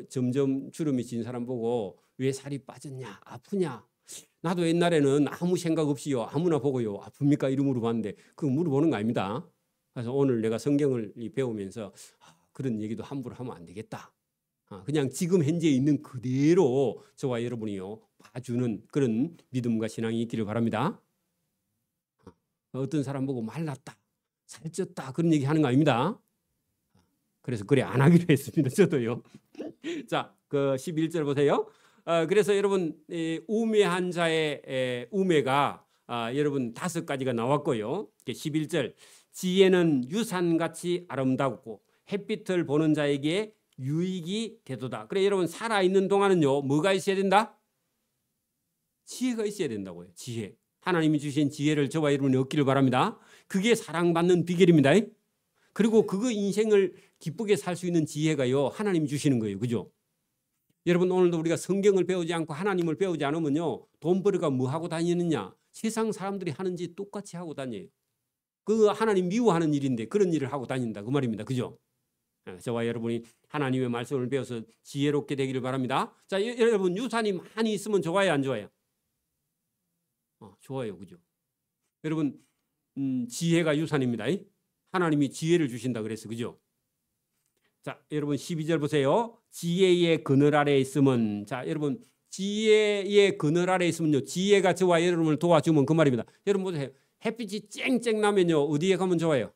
점점 주름이 진 사람 보고 왜 살이 빠졌냐 아프냐 나도 옛날에는 아무 생각 없이요 아무나 보고요 아픕니까 이런 물어봤는데 그거 물어보는 거 아닙니다. 그래서 오늘 내가 성경을 배우면서 그런 얘기도 함부로 하면 안 되겠다. 그냥 지금 현재 있는 그대로 저와 여러분이요 봐주는 그런 믿음과 신앙이 있기를 바랍니다. 어떤 사람 보고 말랐다 살쪘다 그런 얘기 하는 거 아닙니다. 그래서 그래 안 하기로 했습니다. 저도요. 자, 그 11절 보세요. 그래서 여러분 우매한 자의 우매가 여러분 5가지가 나왔고요. 11절 지혜는 유산같이 아름답고 햇빛을 보는 자에게 유익이 되도다. 그래 여러분 살아있는 동안은요 뭐가 있어야 된다? 지혜가 있어야 된다고요. 지혜. 하나님이 주신 지혜를 저와 여러분이 얻기를 바랍니다. 그게 사랑받는 비결입니다. 그리고 그거 인생을 기쁘게 살 수 있는 지혜가요, 하나님이 주시는 거예요. 그죠? 여러분, 오늘도 우리가 성경을 배우지 않고 하나님을 배우지 않으면요, 돈 벌어가 뭐 하고 다니느냐? 세상 사람들이 하는지 똑같이 하고 다녀요. 그 하나님 미워하는 일인데 그런 일을 하고 다닌다 그 말입니다. 그죠? 저와 여러분이 하나님의 말씀을 배워서 지혜롭게 되기를 바랍니다. 자, 여러분, 유산이 많이 있으면 좋아요, 안 좋아요? 좋아요. 그죠? 여러분, 지혜가 유산입니다. 하나님이 지혜를 주신다 그랬어. 그죠? 자, 여러분 12절 보세요. 지혜의 그늘 아래에 있으면, 자, 여러분, 지혜의 그늘 아래에 있으면요, 지혜가 저와 여러분을 도와주면 그 말입니다. 여러분 보세요. 햇빛이 쨍쨍 나면요, 어디에 가면 좋아요?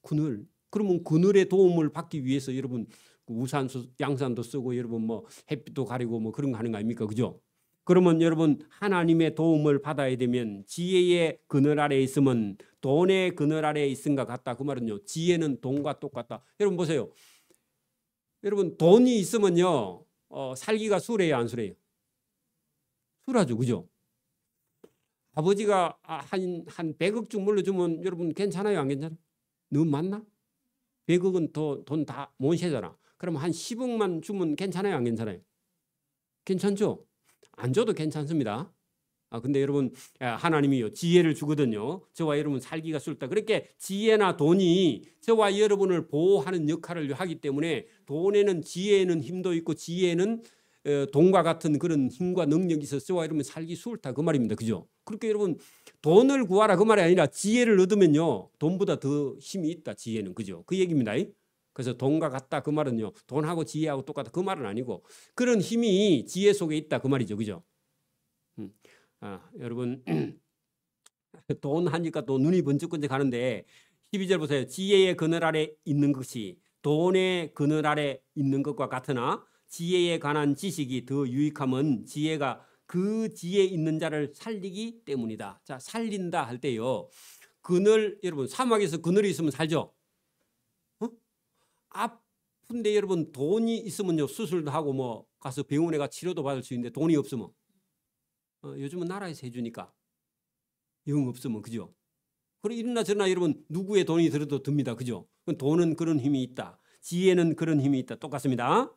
그늘. 그러면 그늘의 도움을 받기 위해서 여러분 우산, 양산도 쓰고 여러분 뭐 햇빛도 가리고 뭐 그런 거 하는 거 아닙니까? 그죠? 그러면 여러분 하나님의 도움을 받아야 되면 지혜의 그늘 아래에 있으면 돈의 그늘 아래에 있은 것 같다. 그 말은요, 지혜는 돈과 똑같다. 여러분 보세요. 여러분 돈이 있으면요, 살기가 수월해요, 안 수월해요? 수월하죠. 그죠? 아버지가 한 100억쯤 물려주면 여러분 괜찮아요, 안 괜찮아요? 너무 많나? 100억은 돈 다 못 세잖아. 그러면 한 10억만 주면 괜찮아요, 안 괜찮아요? 괜찮죠? 안 줘도 괜찮습니다. 근데 여러분, 하나님이요, 지혜를 주거든요. 저와 여러분 살기가 수월다. 그렇게 지혜나 돈이 저와 여러분을 보호하는 역할을 하기 때문에 돈에는 지혜에는 힘도 있고 지혜는 돈과 같은 그런 힘과 능력이 있어서 저와 여러분 살기 수월다 그 말입니다. 그죠? 그렇게 여러분 돈을 구하라 그 말이 아니라 지혜를 얻으면요, 돈보다 더 힘이 있다. 지혜는. 그죠? 그 얘기입니다. 그래서 돈과 같다 그 말은요, 돈하고 지혜하고 똑같다 그 말은 아니고 그런 힘이 지혜 속에 있다 그 말이죠. 그죠? 여러분 돈 하니까 또 눈이 번쩍번쩍 하는데 12절 보세요. 지혜의 그늘 아래 있는 것이 돈의 그늘 아래 있는 것과 같으나 지혜에 관한 지식이 더 유익함은 지혜가 그 지혜 있는 자를 살리기 때문이다. 자, 살린다 할 때요, 그늘, 여러분 사막에서 그늘이 있으면 살죠? 아픈데 여러분 돈이 있으면요, 수술도 하고 뭐 가서 병원에 가 치료도 받을 수 있는데 돈이 없으면 요즘은 나라에서 해주니까 영 없으면. 그죠? 그리고 이러나 저러나 여러분 누구의 돈이 들어도 듭니다. 그죠? 돈은 그런 힘이 있다. 지혜는 그런 힘이 있다. 똑같습니다.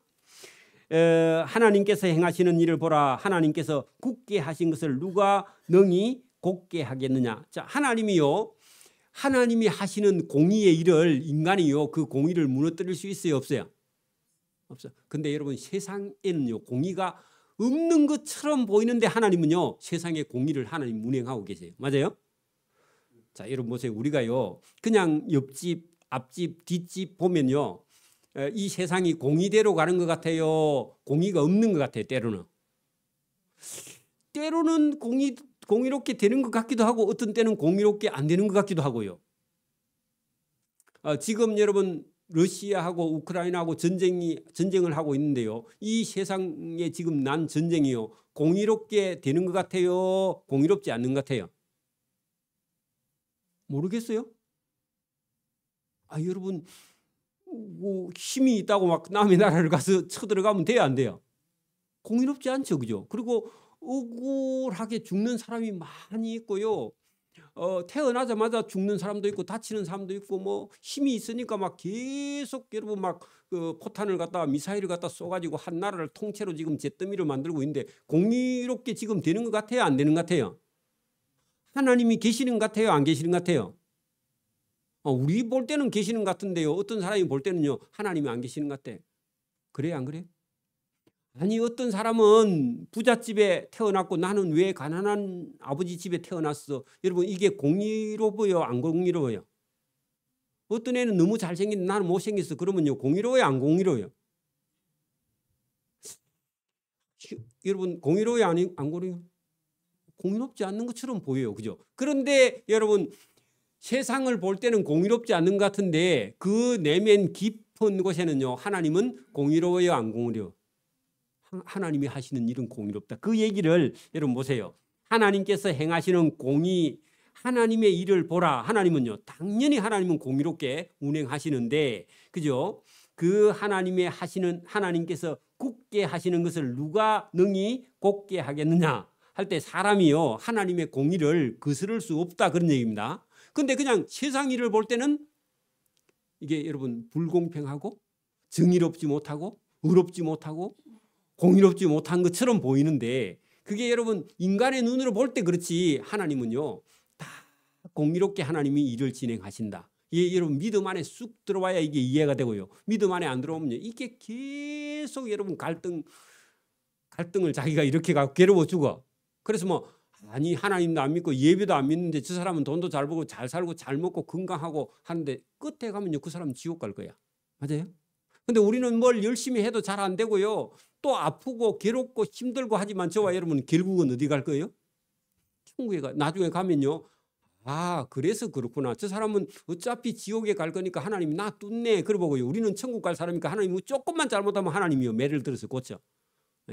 하나님께서 행하시는 일을 보라. 하나님께서 굳게 하신 것을 누가 능히 곧게 하겠느냐. 자, 하나님이요, 하나님이 하시는 공의의 일을 인간이요, 그 공의를 무너뜨릴 수 있어요, 없어요? 없어요. 근데 여러분 세상에는요, 공의가 없는 것처럼 보이는데 하나님은요, 세상의 공의를 하나님 운행하고 계세요. 맞아요? 자, 여러분 보세요. 우리가요, 그냥 옆집, 앞집, 뒷집 보면요, 이 세상이 공의대로 가는 것 같아요, 공의가 없는 것 같아요. 때로는 공의롭게 되는 것 같기도 하고 어떤 때는 공의롭게 안 되는 것 같기도 하고요. 지금 여러분 러시아하고 우크라이나하고 전쟁을 하고 있는데요, 이 세상에 지금 난 전쟁이요, 공의롭게 되는 것 같아요, 공의롭지 않는 것 같아요? 모르겠어요? 여러분 뭐 힘이 있다고 막 남의 나라를 가서 쳐들어가면 돼요, 안 돼요? 공의롭지 않죠. 그죠? 그리고 억울하게 죽는 사람이 많이 있고요, 태어나자마자 죽는 사람도 있고 다치는 사람도 있고 뭐 힘이 있으니까 막 계속 여러분 막 포탄을 갖다가 미사일을 갖다 쏘가지고 한 나라를 통째로 지금 잿더미를 만들고 있는데 공의롭게 지금 되는 것 같아요, 안 되는 것 같아요? 하나님이 계시는 것 같아요, 안 계시는 것 같아요? 우리 볼 때는 계시는 것 같은데요, 어떤 사람이 볼 때는요, 하나님이 안 계시는 것 같아. 그래요, 안 그래요? 아니, 어떤 사람은 부잣집에 태어났고 나는 왜 가난한 아버지 집에 태어났어? 여러분, 이게 공의로워요, 안 공의로워요? 어떤 애는 너무 잘생긴데 나는 못생겼어. 그러면요, 공의로워요, 안 공의로워요? 여러분, 공의로워요, 안 공의로워요? 공의롭지 않는 것처럼 보여요. 그죠? 그런데 여러분, 세상을 볼 때는 공의롭지 않는 것 같은데 그 내면 깊은 곳에는요, 하나님은 공의로워요, 안 공의로워요? 하나님이 하시는 일은 공의롭다. 그 얘기를 여러분 보세요. 하나님께서 행하시는 공의, 하나님의 일을 보라. 하나님은요, 당연히 하나님은 공의롭게 운행하시는데, 그죠? 그 하나님께서 굳게 하시는 것을 누가 능히 곧게 하겠느냐? 할 때 사람이요 하나님의 공의를 거스를 수 없다 그런 얘기입니다. 근데 그냥 세상 일을 볼 때는 이게 여러분 불공평하고 정의롭지 못하고 의롭지 못하고 공의롭지 못한 것처럼 보이는데 그게 여러분 인간의 눈으로 볼 때 그렇지 하나님은요 다 공의롭게 하나님이 일을 진행하신다. 예, 여러분 믿음 안에 쑥 들어와야 이게 이해가 되고요. 믿음 안에 안 들어오면 이게 계속 여러분 갈등을 자기가 이렇게 갖고 괴로워 죽어. 그래서 뭐 아니 하나님도 안 믿고 예배도 안 믿는데 저 사람은 돈도 잘 벌고 잘 살고 잘 먹고 건강하고 하는데 끝에 가면요 그 사람은 지옥 갈 거야. 맞아요? 근데 우리는 뭘 열심히 해도 잘 안 되고요. 또 아프고 괴롭고 힘들고 하지만 저와 여러분 결국은 어디 갈 거예요? 천국에 나중에 가면요. 아 그래서 그렇구나. 저 사람은 어차피 지옥에 갈 거니까 하나님이 나 뚫네. 그러고요. 우리는 천국 갈 사람이니까 하나님이 조금만 잘못하면 하나님이요 매를 들어서 고쳐.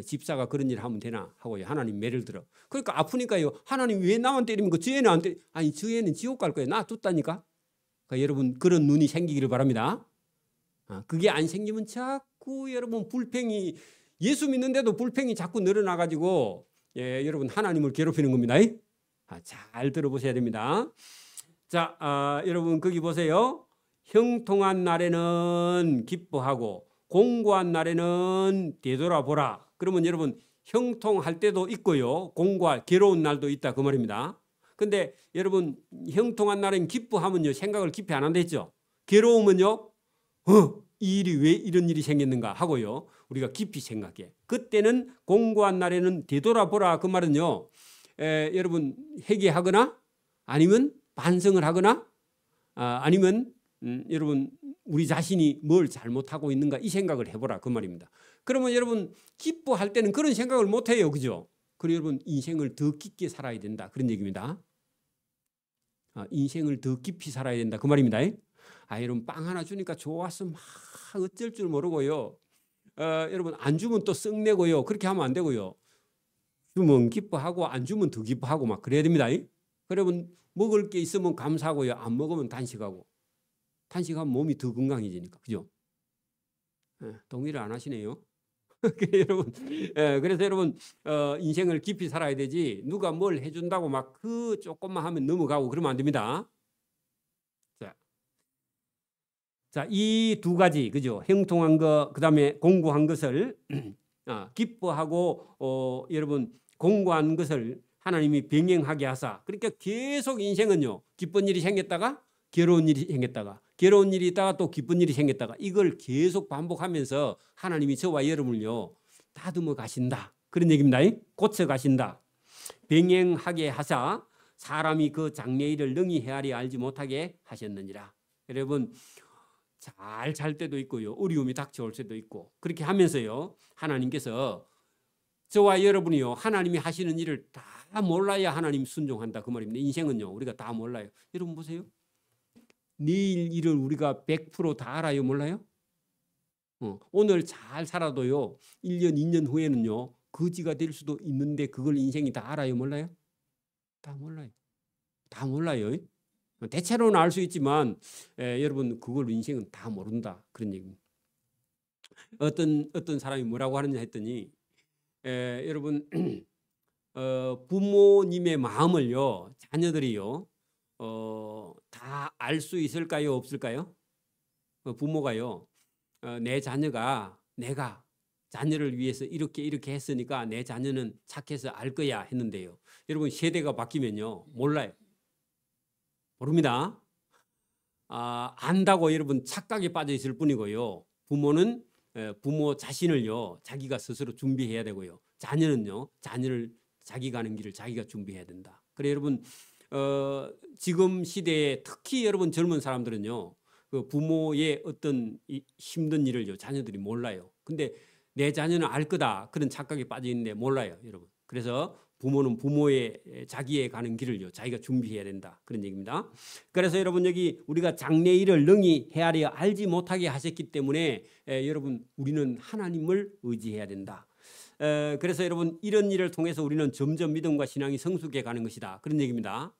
집사가 그런 일 하면 되나 하고요. 하나님 매를 들어. 그러니까 아프니까요. 하나님 왜 나만 때리면 저 애는 안 때리? 아니 저 애는 지옥 갈 거예요. 나 뚫다니까. 그러니까 여러분 그런 눈이 생기기를 바랍니다. 그게 안 생기면 자꾸 여러분 불평이 예수 믿는데도 불평이 자꾸 늘어나가지고 예, 여러분 하나님을 괴롭히는 겁니다. 잘 들어보셔야 됩니다. 자, 여러분 거기 보세요. 형통한 날에는 기뻐하고 공고한 날에는 되돌아보라. 그러면 여러분 형통할 때도 있고요. 공고할 괴로운 날도 있다 그 말입니다. 근데 여러분 형통한 날엔 기뻐하면요 생각을 깊이 안 한다 했죠. 괴로우면요 이 일이 왜 이런 일이 생겼는가 하고요. 우리가 깊이 생각해. 그때는 공고한 날에는 되돌아보라. 그 말은요. 여러분 회개하거나 아니면 반성을 하거나 아니면 여러분 우리 자신이 뭘 잘못하고 있는가 이 생각을 해보라 그 말입니다. 그러면 여러분 기뻐할 때는 그런 생각을 못해요. 그죠? 그리고 여러분 인생을 더 깊게 살아야 된다. 그런 얘기입니다. 인생을 더 깊이 살아야 된다. 그 말입니다. 여러분 빵 하나 주니까 좋아서 막 어쩔 줄 모르고요. 여러분 안 주면 또 썩내고요. 그렇게 하면 안 되고요. 주면 기뻐하고 안 주면 더 기뻐하고 막 그래야 됩니다. 그러면 먹을 게 있으면 감사하고요. 안 먹으면 단식하고. 단식하면 몸이 더 건강해지니까. 그죠? 동의를 안 하시네요. 여러분, 그래서 여러분 인생을 깊이 살아야 되지 누가 뭘 해준다고 막 그 조금만 하면 넘어가고 그러면 안 됩니다. 자, 이 두 가지 그죠? 형통한 거 그다음에 공고한 것을 기뻐하고 여러분 공고한 것을 하나님이 병행하게 하사. 그러니까 계속 인생은요 기쁜 일이 생겼다가 괴로운 일이 생겼다가 괴로운 일이 있다가 또 기쁜 일이 생겼다가 이걸 계속 반복하면서 하나님이 저와 여러분을요 다듬어 가신다 그런 얘기입니다. 고쳐 가신다. 병행하게 하사 사람이 그 장래일을 능히 헤아려 알지 못하게 하셨느니라. 여러분 잘 살 때도 있고요. 어려움이 닥쳐올 때도 있고 그렇게 하면서요. 하나님께서 저와 여러분이요. 하나님이 하시는 일을 다 몰라야 하나님 순종한다. 그 말입니다. 인생은요. 우리가 다 몰라요. 여러분 보세요. 내일 일을 우리가 100%다 알아요? 몰라요? 오늘 잘 살아도요. 1년, 2년 후에는요. 거지가 될 수도 있는데 그걸 인생이 다 알아요? 몰라요? 다 몰라요. 다 몰라요. 대체로는 알 수 있지만 여러분 그걸 인생은 다 모른다 그런 얘기입니다. 어떤 사람이 뭐라고 하느냐 했더니 여러분 부모님의 마음을요 자녀들이요 다 알 수 있을까요 없을까요? 부모가요 내 자녀가 내가 자녀를 위해서 이렇게 했으니까 내 자녀는 착해서 알 거야 했는데요. 여러분 세대가 바뀌면요 몰라요. 모릅니다. 안다고 여러분 착각에 빠져 있을 뿐이고요. 부모는 부모 자신을요 자기가 스스로 준비해야 되고요. 자녀는요 자녀를 자기가 가는 길을 자기가 준비해야 된다. 그래 여러분 지금 시대에 특히 여러분 젊은 사람들은요 그 부모의 어떤 힘든 일을요 자녀들이 몰라요. 근데 내 자녀는 알 거다 그런 착각에 빠져 있는데 몰라요, 여러분. 그래서 부모는 부모의 자기의 가는 길을요 자기가 준비해야 된다 그런 얘기입니다. 그래서 여러분 여기 우리가 장래일을 능히 헤아려 알지 못하게 하셨기 때문에 여러분 우리는 하나님을 의지해야 된다. 그래서 여러분 이런 일을 통해서 우리는 점점 믿음과 신앙이 성숙해 가는 것이다 그런 얘기입니다.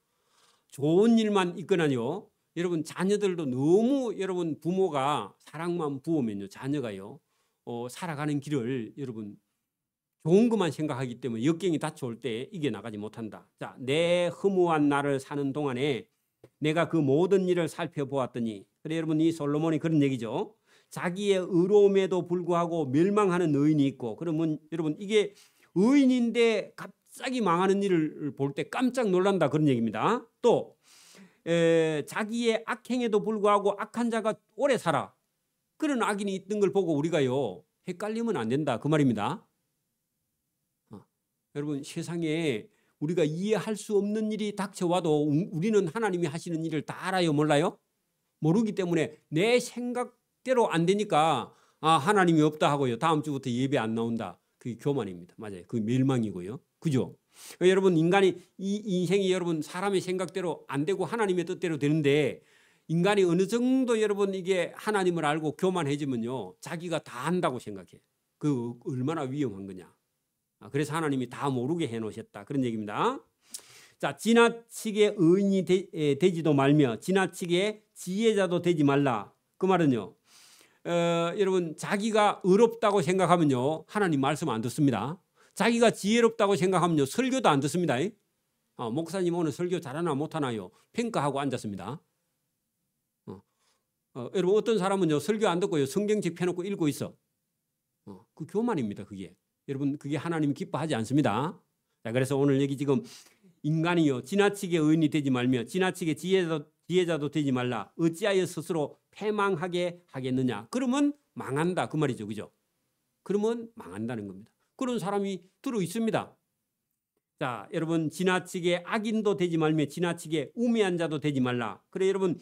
좋은 일만 있거나요 여러분 자녀들도 너무 여러분 부모가 사랑만 부으면요 자녀가요 살아가는 길을 여러분 좋은 것만 생각하기 때문에 역경이 닥쳐올 때 이겨나가지 못한다. 자, 내 허무한 날을 사는 동안에 내가 그 모든 일을 살펴보았더니, 그래 여러분, 이 솔로몬이 그런 얘기죠. 자기의 의로움에도 불구하고 멸망하는 의인이 있고, 그러면 여러분 이게 의인인데 갑자기 망하는 일을 볼 때 깜짝 놀란다, 그런 얘기입니다. 또 자기의 악행에도 불구하고 악한 자가 오래 살아, 그런 악인이 있던 걸 보고 우리가요 헷갈리면 안 된다, 그 말입니다. 여러분, 세상에 우리가 이해할 수 없는 일이 닥쳐와도 우리는 하나님이 하시는 일을 다 알아요, 몰라요? 모르기 때문에 내 생각대로 안 되니까 하나님이 없다 하고요, 다음 주부터 예배 안 나온다, 그게 교만입니다. 맞아요. 그게 멸망이고요. 그죠? 여러분, 인간이 이 인생이 여러분 사람의 생각대로 안 되고 하나님의 뜻대로 되는데, 인간이 어느 정도 여러분 이게 하나님을 알고 교만해지면요 자기가 다 안다고 생각해. 그 얼마나 위험한 거냐. 그래서 하나님이 다 모르게 해놓으셨다, 그런 얘기입니다. 자, 지나치게 의인이 되지도 말며 지나치게 지혜자도 되지 말라. 그 말은요, 여러분 자기가 의롭다고 생각하면요 하나님 말씀 안 듣습니다. 자기가 지혜롭다고 생각하면요 설교도 안 듣습니다. 목사님 오늘 설교 잘하나 못하나요? 평가하고 앉았습니다. 여러분, 어떤 사람은요 설교 안 듣고요 성경책 펴놓고 읽고 있어. 그 교만입니다. 그게 여러분, 그게 하나님 기뻐하지 않습니다. 자, 그래서 오늘 여기 지금 인간이요 지나치게 의인이 되지 말며 지나치게 지혜자도 되지 말라. 어찌하여 스스로 패망하게 하겠느냐. 그러면 망한다, 그 말이죠. 그죠? 그러면 망한다는 겁니다. 그런 사람이 들어 있습니다. 자, 여러분, 지나치게 악인도 되지 말며 지나치게 우매한 자도 되지 말라. 그래 여러분,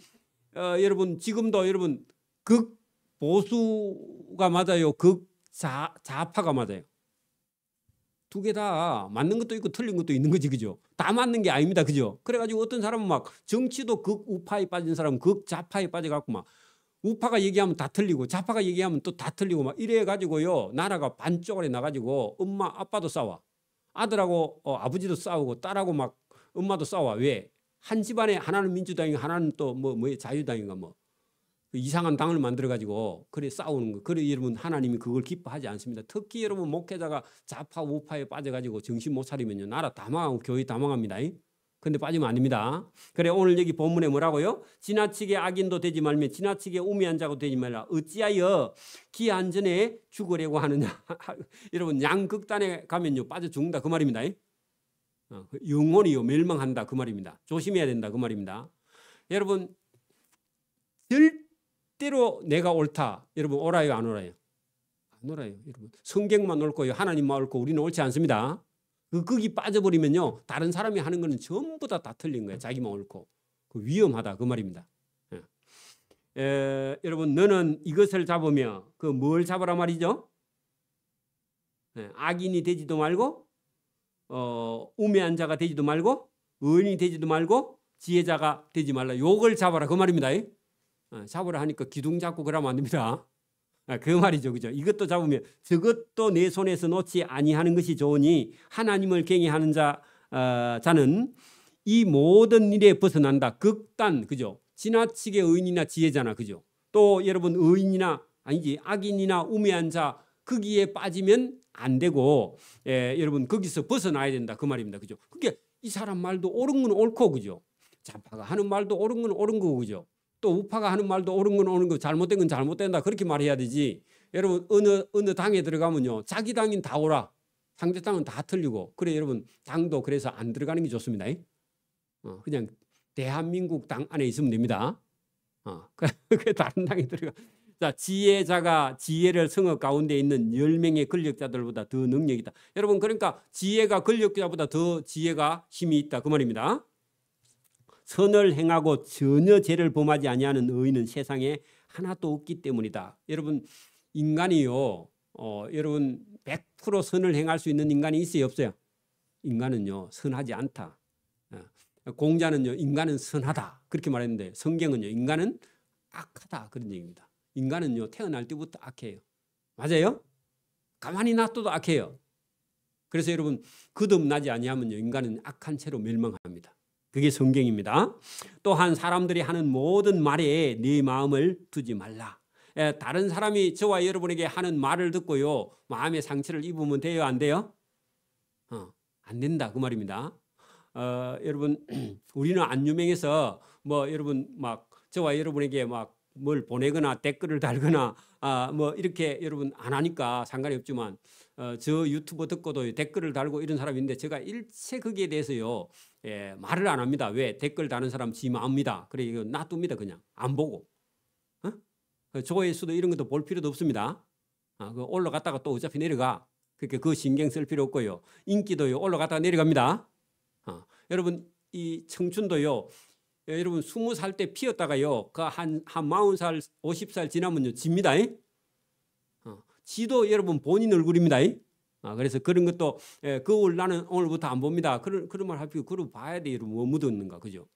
여러분 지금도 여러분 극보수가 맞아요, 극좌파가 맞아요. 두 개 다 맞는 것도 있고 틀린 것도 있는 거지, 그죠? 다 맞는 게 아닙니다, 그죠? 그래가지고 어떤 사람은 막 정치도 극우파에 빠진 사람은 극좌파에 빠져갖고 막 우파가 얘기하면 다 틀리고 좌파가 얘기하면 또 다 틀리고 막 이래가지고요 나라가 반쪽으로 나가지고 엄마 아빠도 싸워, 아들하고 아버지도 싸우고 딸하고 막 엄마도 싸워. 왜? 한 집안에 하나는 민주당이고 하나는 또 뭐 자유당인가 뭐 이상한 당을 만들어가지고 그래 싸우는 거. 그래 여러분, 하나님이 그걸 기뻐하지 않습니다. 특히 여러분 목회자가 좌파 우파에 빠져가지고 정신 못 차리면요 나라 다 망하고 교회 다 망합니다. 근데 빠지면 안 됩니다. 그래 오늘 여기 본문에 뭐라고요? 지나치게 악인도 되지 말며 지나치게 우매한 자도 되지 말라. 어찌하여 기한 전에 죽으려고 하느냐. 여러분, 양극단에 가면요 빠져 죽는다, 그 말입니다. 영혼이요 멸망한다, 그 말입니다. 조심해야 된다, 그 말입니다. 여러분, 절대로 내가 옳다, 여러분 옳아요 안 옳아요? 안 옳아요. 여러분, 성경만 옳고요 하나님만 옳고 우리는 옳지 않습니다. 거기 빠져버리면요 다른 사람이 하는 거는 전부 다 틀린 거예요. 자기만 옳고. 위험하다, 그 말입니다. 여러분, 너는 이것을 잡으며 그 뭘 잡으라 말이죠? 악인이 되지도 말고 우매한 자가 되지도 말고 의인이 되지도 말고 지혜자가 되지 말라. 요걸 잡아라, 그 말입니다. 잡으라 하니까 기둥 잡고 그러면 안 됩니다. 그 말이죠, 그죠? 이것도 잡으면 저것도 내 손에서 놓지 아니하는 것이 좋으니 하나님을 경외하는 자는 이 모든 일에 벗어난다. 극단, 그죠? 지나치게 의인이나 지혜자나, 그죠? 또 여러분, 의인이나 아니지 악인이나 우매한 자 거기에 빠지면 안 되고, 여러분 거기서 벗어나야 된다, 그 말입니다, 그죠? 그게 이 사람 말도 옳은 건 옳고, 그죠? 좌파가 하는 말도 옳은 건 옳은 거고, 그죠? 또 우파가 하는 말도 옳은 건 옳은 거, 잘못된 건 잘못된다, 그렇게 말해야 되지. 여러분, 어느 당에 들어가면요 자기 당인 다 옳아, 상대 당은 다 틀리고. 그래 여러분, 당도 그래서 안 들어가는 게 좋습니다. 그냥 대한민국 당 안에 있으면 됩니다. 그 다른 당에 들어가. 자, 지혜자가 지혜를 성읍 가운데 있는 10명의 권력자들보다 더 능력이 있다. 여러분, 그러니까 지혜가 권력자보다 더 지혜가 힘이 있다, 그 말입니다. 선을 행하고 전혀 죄를 범하지 아니하는 의인은 세상에 하나도 없기 때문이다. 여러분, 인간이요 여러분 100% 선을 행할 수 있는 인간이 있어요, 없어요? 인간은요 선하지 않다. 공자는요 인간은 선하다, 그렇게 말했는데 성경은요 인간은 악하다, 그런 얘기입니다. 인간은요 태어날 때부터 악해요. 맞아요? 가만히 놔둬도 악해요. 그래서 여러분, 거듭나지 아니하면요 인간은 악한 채로 멸망합니다. 그게 성경입니다. 또한 사람들이 하는 모든 말에 네 마음을 두지 말라. 다른 사람이 저와 여러분에게 하는 말을 듣고요, 마음의 상처를 입으면 돼요, 안 돼요? 안 된다 그 말입니다. 여러분 우리는 안 유명해서 뭐 여러분 막 저와 여러분에게 막 뭘 보내거나 댓글을 달거나 뭐 이렇게 여러분 안 하니까 상관이 없지만 저 유튜브 듣고도 댓글을 달고 이런 사람인데 제가 일체 거기에 대해서요 말을 안 합니다. 왜? 댓글 다는 사람 지 마음입니다. 그래 이거 놔둡니다. 그냥 안 보고 조회수도 이런 것도 볼 필요도 없습니다. 그 올라갔다가 또 어차피 내려가. 그러니까 그 신경 쓸 필요 없고요. 인기도요 올라갔다가 내려갑니다. 여러분 이 청춘도요 여러분 20살 때 피었다가요 그 한 40살 50살 지나면요 집니다. 지도 여러분 본인 얼굴입니다. 그래서 그런 것도 그걸 나는 오늘부터 안 봅니다. 그런 말 할 필요 그걸 봐야 돼. 여러분 뭐 묻었는가 그죠?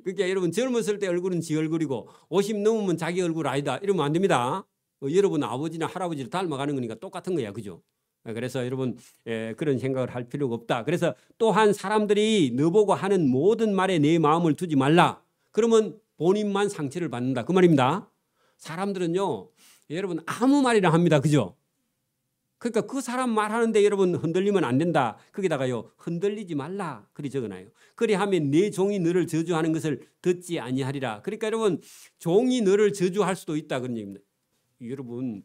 그러니까 여러분 젊었을 때 얼굴은 지 얼굴이고 50 넘으면 자기 얼굴 아니다 이러면 안 됩니다. 여러분 아버지나 할아버지를 닮아가는 거니까 똑같은 거야 그죠? 그래서 여러분 그런 생각을 할 필요가 없다. 그래서 또한 사람들이 너보고 하는 모든 말에 내 마음을 두지 말라. 그러면 본인만 상처를 받는다 그 말입니다. 사람들은요 여러분 아무 말이나 합니다. 그죠? 그러니까 그 사람 말하는데 여러분 흔들리면 안 된다. 거기다가요 흔들리지 말라 그리 적어놔요. 그리하면 내 종이 너를 저주하는 것을 듣지 아니하리라. 그러니까 여러분 종이 너를 저주할 수도 있다 그런 얘기입니다. 여러분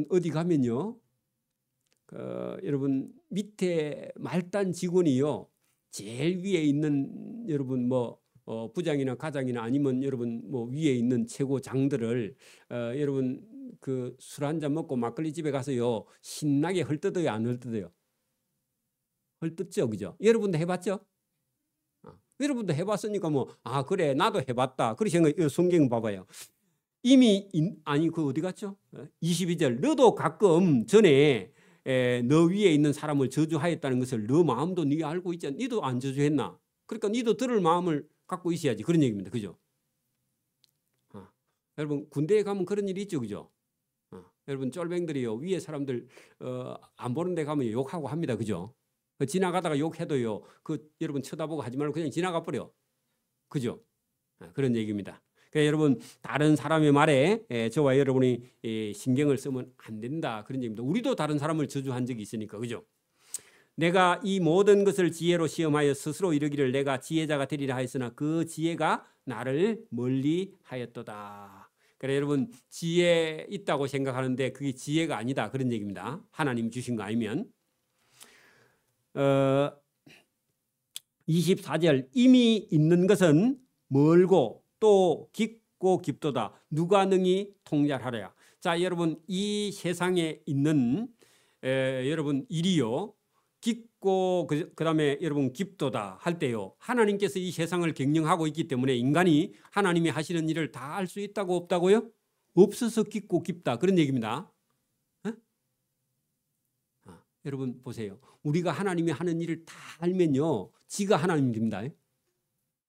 어디 가면요 여러분 밑에 말단 직원이요 제일 위에 있는 여러분 뭐 부장이나 과장이나 아니면 여러분 뭐 위에 있는 최고장들을 여러분 그 술 한잔 먹고 막걸리 집에 가서요 신나게 헐뜯어요 안 헐뜯어요? 헐뜯죠 그죠? 여러분도 해봤죠? 여러분도 해봤으니까 뭐 그래 나도 해봤다 그렇게 생각. 성경 봐봐요. 이미 아니 그 어디 갔죠? 22절 너도 가끔 전에 너 위에 있는 사람을 저주하였다는 것을 너 마음도 네가 알고 있지 않니? 너도 안 저주했나? 그러니까 너도 들을 마음을 갖고 있어야지 그런 얘기입니다. 그죠? 여러분 군대에 가면 그런 일이 있죠. 그죠? 여러분 쫄뱅들이요 위에 사람들 안 보는 데 가면 욕하고 합니다. 그죠? 지나가다가 욕해도요 여러분 쳐다보고 하지 말고 그냥 지나가 버려. 그죠? 그런 얘기입니다. 그러니까 여러분 다른 사람의 말에 저와 여러분이 신경을 쓰면 안 된다 그런 얘기입니다. 우리도 다른 사람을 저주한 적이 있으니까 그죠? 내가 이 모든 것을 지혜로 시험하여 스스로 이르기를 내가 지혜자가 되리라 하였으나 그 지혜가 나를 멀리 하였도다. 그래 여러분 지혜 있다고 생각하는데 그게 지혜가 아니다 그런 얘기입니다. 하나님 주신 거 아니면. 24절 이미 있는 것은 멀고 또 깊고 깊도다. 누가 능히 통달하랴. 자 여러분 이 세상에 있는 여러분 일이요 깊고 그다음에 여러분 깊도다 할 때요 하나님께서 이 세상을 경영하고 있기 때문에 인간이 하나님이 하시는 일을 다 알 수 있다고 없다고요? 없어서 깊고 깊다 그런 얘기입니다. 여러분 보세요. 우리가 하나님이 하는 일을 다 알면요 지가 하나님입니다.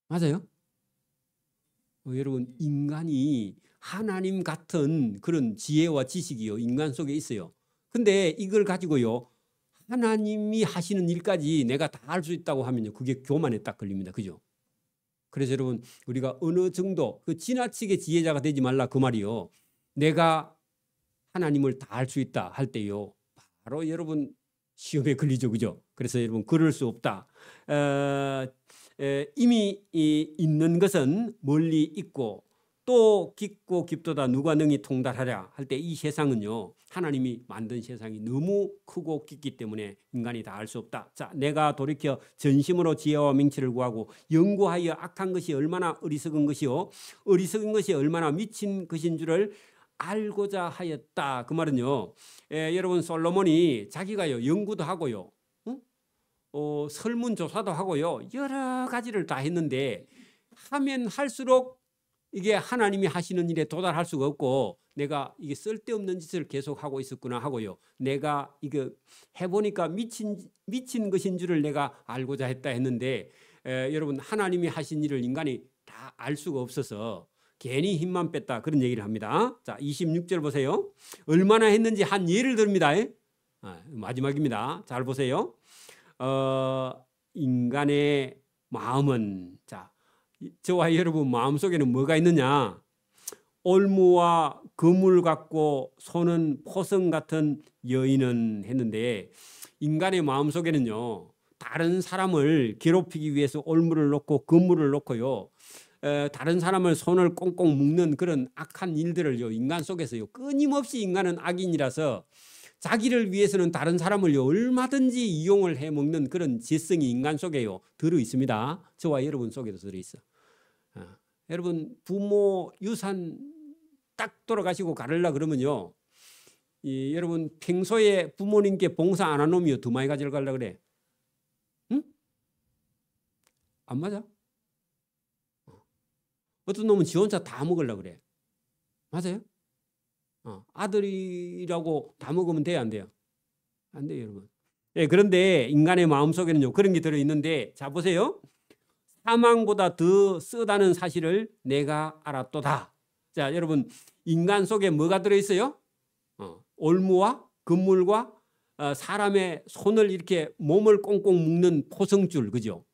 맞아요? 여러분 인간이 하나님 같은 그런 지혜와 지식이요 인간 속에 있어요. 근데 이걸 가지고요 하나님이 하시는 일까지 내가 다 알 수 있다고 하면요 그게 교만에 딱 걸립니다. 그죠? 그래서 여러분 우리가 어느 정도 그 지나치게 지혜자가 되지 말라 그 말이요. 내가 하나님을 다 알 수 있다 할 때요 바로 여러분 시험에 걸리죠. 그죠? 그래서 여러분 그럴 수 없다. 이미 있는 것은 멀리 있고 또 깊고 깊도다 누가 능히 통달하랴 할 때 이 세상은요 하나님이 만든 세상이 너무 크고 깊기 때문에 인간이 다 알 수 없다. 자 내가 돌이켜 전심으로 지혜와 명치를 구하고 연구하여 악한 것이 얼마나 어리석은 것이요 어리석은 것이 얼마나 미친 것인 줄을 알고자 하였다. 그 말은요 여러분 솔로몬이 자기가요 연구도 하고요 설문조사도 하고요 여러 가지를 다 했는데 하면 할수록 이게 하나님이 하시는 일에 도달할 수가 없고 내가 이게 쓸데없는 짓을 계속하고 있었구나 하고요 내가 이거 해보니까 미친 것인 줄을 내가 알고자 했다 했는데 여러분 하나님이 하신 일을 인간이 다 알 수가 없어서 괜히 힘만 뺐다 그런 얘기를 합니다. 자 26절 보세요. 얼마나 했는지 한 예를 듭니다. 마지막입니다. 잘 보세요. 인간의 마음은 자 저와 여러분 마음속에는 뭐가 있느냐? 올무와 그물 같고 손은 포성 같은 여인은 했는데, 인간의 마음속에는요, 다른 사람을 괴롭히기 위해서 올무를 놓고 그물을 놓고요, 다른 사람을 손을 꽁꽁 묶는 그런 악한 일들을요, 인간 속에서요, 끊임없이 인간은 악인이라서 자기를 위해서는 다른 사람을 얼마든지 이용을 해 먹는 그런 지성이 인간 속에요 들어 있습니다. 저와 여러분 속에도 들어 있어. 여러분 부모 유산 딱 돌아가시고 가르려 그러면요, 여러분 평소에 부모님께 봉사 안 한 놈이요 더 많이 가져가려 그래. 응? 안 맞아? 어떤 놈은 지 혼자 다 먹으려 그래. 맞아요? 아들이라고 다 먹으면 돼요, 안 돼요? 안 돼요, 여러분. 예, 그런데 인간의 마음속에는요 그런 게 들어있는데, 자 보세요. 사망보다 더 쓰다는 사실을 내가 알았도다. 자, 여러분 인간 속에 뭐가 들어있어요? 올무와 그물과 사람의 손을 이렇게 몸을 꽁꽁 묶는 포성줄, 그죠?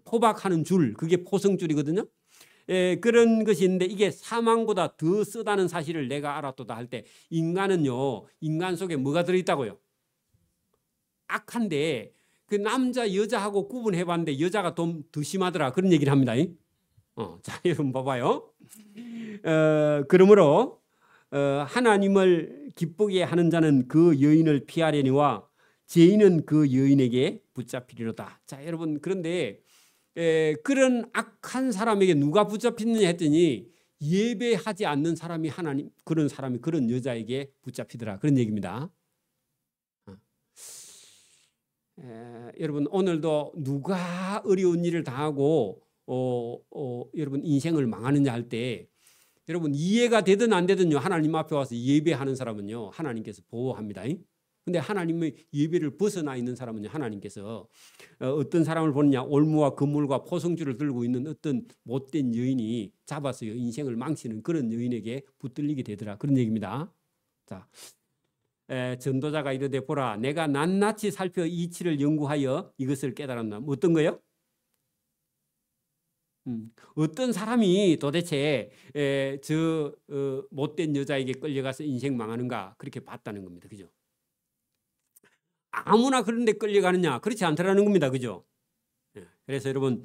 포박하는 줄, 그게 포성줄이거든요. 그런 것이 있는데, 이게 사망보다 더 쓰다는 사실을 내가 알았도다 할 때, 인간은요, 인간 속에 뭐가 들어있다고요? 악한데, 그 남자 여자하고 구분해 봤는데 여자가 더 심하더라, 그런 얘기를 합니다. 자, 여러분 봐봐요. 그러므로 하나님을 기쁘게 하는 자는 그 여인을 피하려니와 죄인은 그 여인에게 붙잡히리로다. 자, 여러분, 그런데 그런 악한 사람에게 누가 붙잡히느냐 했더니, 예배하지 않는 사람이 하나님, 그런 사람이 그런 여자에게 붙잡히더라, 그런 얘기입니다. 여러분 오늘도 누가 어려운 일을 당하고 여러분 인생을 망하느냐 할 때, 여러분 이해가 되든 안 되든요, 하나님 앞에 와서 예배하는 사람은요 하나님께서 보호합니다. 근데 하나님의 예배를 벗어나 있는 사람은요, 하나님께서 어떤 사람을 보느냐, 올무와 그물과 포성줄을 들고 있는 어떤 못된 여인이 잡아서요 인생을 망치는 그런 여인에게 붙들리게 되더라, 그런 얘기입니다. 자, 전도자가 이르되 보라, 내가 낱낱이 살펴 이치를 연구하여 이것을 깨달았나. 어떤 거요? 어떤 사람이 도대체 저 못된 여자에게 끌려가서 인생 망하는가, 그렇게 봤다는 겁니다. 그죠? 아무나 그런데 끌려가느냐, 그렇지 않다라는 겁니다. 그죠? 그래서 여러분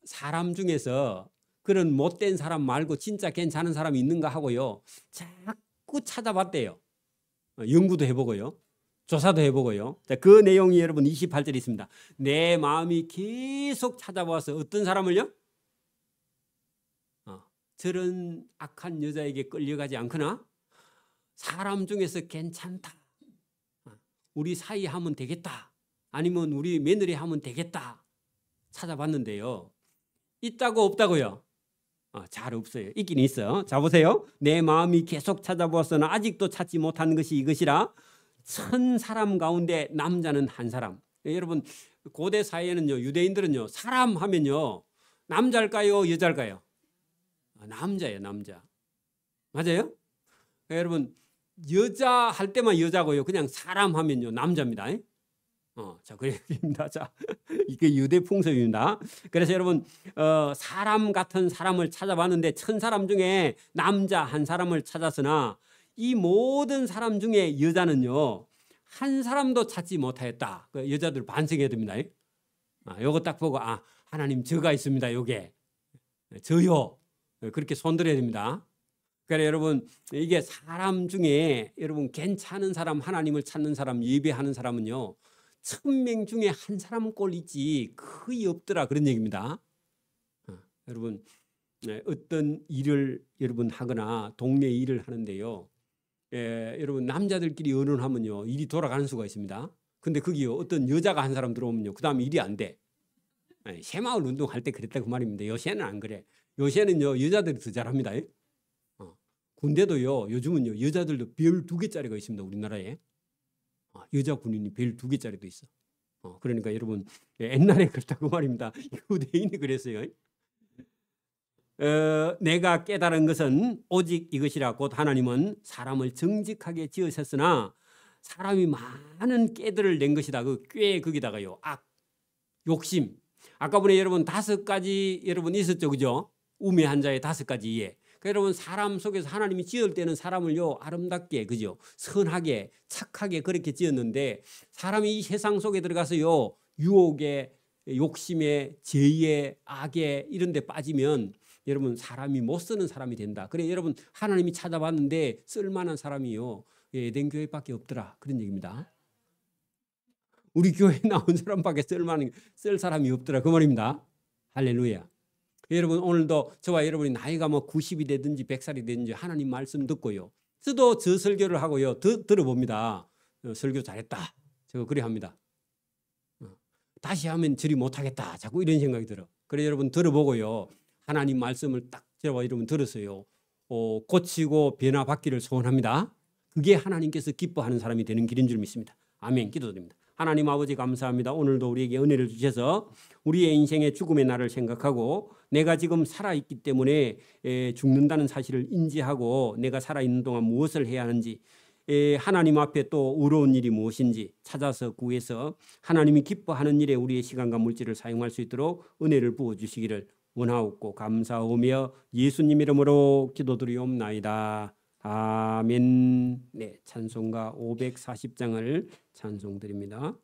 사람 중에서 그런 못된 사람 말고 진짜 괜찮은 사람이 있는가 하고요, 자꾸 찾아봤대요. 연구도 해보고요, 조사도 해보고요. 자, 그 내용이 여러분 28절에 있습니다. 내 마음이 계속 찾아봐서 어떤 사람을요? 저런 악한 여자에게 끌려가지 않거나 사람 중에서 괜찮다, 우리 사이 하면 되겠다, 아니면 우리 며느리 하면 되겠다 찾아봤는데요, 있다고 없다고요? 잘 없어요. 있긴 있어요. 자 보세요. 내 마음이 계속 찾아보았으나 아직도 찾지 못한 것이 이것이라, 1000사람 가운데 남자는 한 사람. 여러분 고대 사회에는요, 유대인들은요 사람 하면요 남자일까요 여자일까요? 남자예요, 남자. 맞아요? 여러분 여자 할 때만 여자고요, 그냥 사람 하면요 남자입니다. 자, 그입니다. 자, 이게 유대 풍습입니다. 그래서 여러분 사람 같은 사람을 찾아봤는데 1000사람 중에 남자 한 사람을 찾았으나 이 모든 사람 중에 여자는요 한 사람도 찾지 못하였다. 그 여자들 반성해야 됩니다. 요거 딱 보고 하나님 저가 있습니다. 요게 저요, 그렇게 손들어야 됩니다. 그러니까 여러분 이게 사람 중에 여러분 괜찮은 사람, 하나님을 찾는 사람, 예배하는 사람은요 1000명 중에 한 사람꼴 있지 거의 없더라, 그런 얘기입니다. 여러분 어떤 일을 여러분 하거나 동네 일을 하는데요, 여러분 남자들끼리 의논하면요 일이 돌아가는 수가 있습니다. 근데 거기요 어떤 여자가 한 사람 들어오면요 그 다음에 일이 안 돼. 새마을 운동할 때 그랬다 그 말입니다. 요새는 안 그래. 요새는요 여자들이 더 잘합니다. 군대도요 요즘은요 여자들도 별 2개짜리가 있습니다, 우리나라에. 여자 군인이 별 2개짜리도 있어. 그러니까 여러분 옛날에 그렇다고 말입니다. 유대인이 그랬어요. 내가 깨달은 것은 오직 이것이라, 곧 하나님은 사람을 정직하게 지으셨으나 사람이 많은 꾀들을 낸 것이다. 그 꾀 거기다가요 악, 욕심, 아까 보니 여러분 5가지 여러분 있었죠, 그죠? 우매 한자의 5가지 이해. 그러니까 여러분 사람 속에서 하나님이 지을 때는 사람을요 아름답게, 그죠? 선하게, 착하게 그렇게 지었는데 사람이 이 세상 속에 들어가서요 유혹에, 욕심에, 죄에, 악에 이런 데 빠지면 여러분 사람이 못 쓰는 사람이 된다. 그래 여러분 하나님이 찾아봤는데 쓸만한 사람이요 에덴 교회밖에 없더라, 그런 얘기입니다. 우리 교회에 나온 사람밖에 쓸 사람이 없더라, 그 말입니다. 할렐루야. 여러분 오늘도 저와 여러분이 나이가 뭐 90이 되든지 100살이 되든지 하나님 말씀 듣고요, 저도 저 설교를 하고요 들어봅니다. 설교 잘했다, 저 그래 합니다. 다시 하면 저리 못하겠다, 자꾸 이런 생각이 들어. 그래 여러분 들어보고요 하나님 말씀을 딱 저와 여러분 들었어요. 고치고 변화받기를 소원합니다. 그게 하나님께서 기뻐하는 사람이 되는 길인 줄 믿습니다. 아멘. 기도드립니다. 하나님 아버지 감사합니다. 오늘도 우리에게 은혜를 주셔서 우리의 인생의 죽음의 날을 생각하고 내가 지금 살아있기 때문에 죽는다는 사실을 인지하고 내가 살아있는 동안 무엇을 해야 하는지, 하나님 앞에 또 의로운 일이 무엇인지 찾아서 구해서 하나님이 기뻐하는 일에 우리의 시간과 물질을 사용할 수 있도록 은혜를 부어주시기를 원하옵고 감사하며 예수님 이름으로 기도드리옵나이다. 아멘. 네, 찬송가 540장을 찬송드립니다.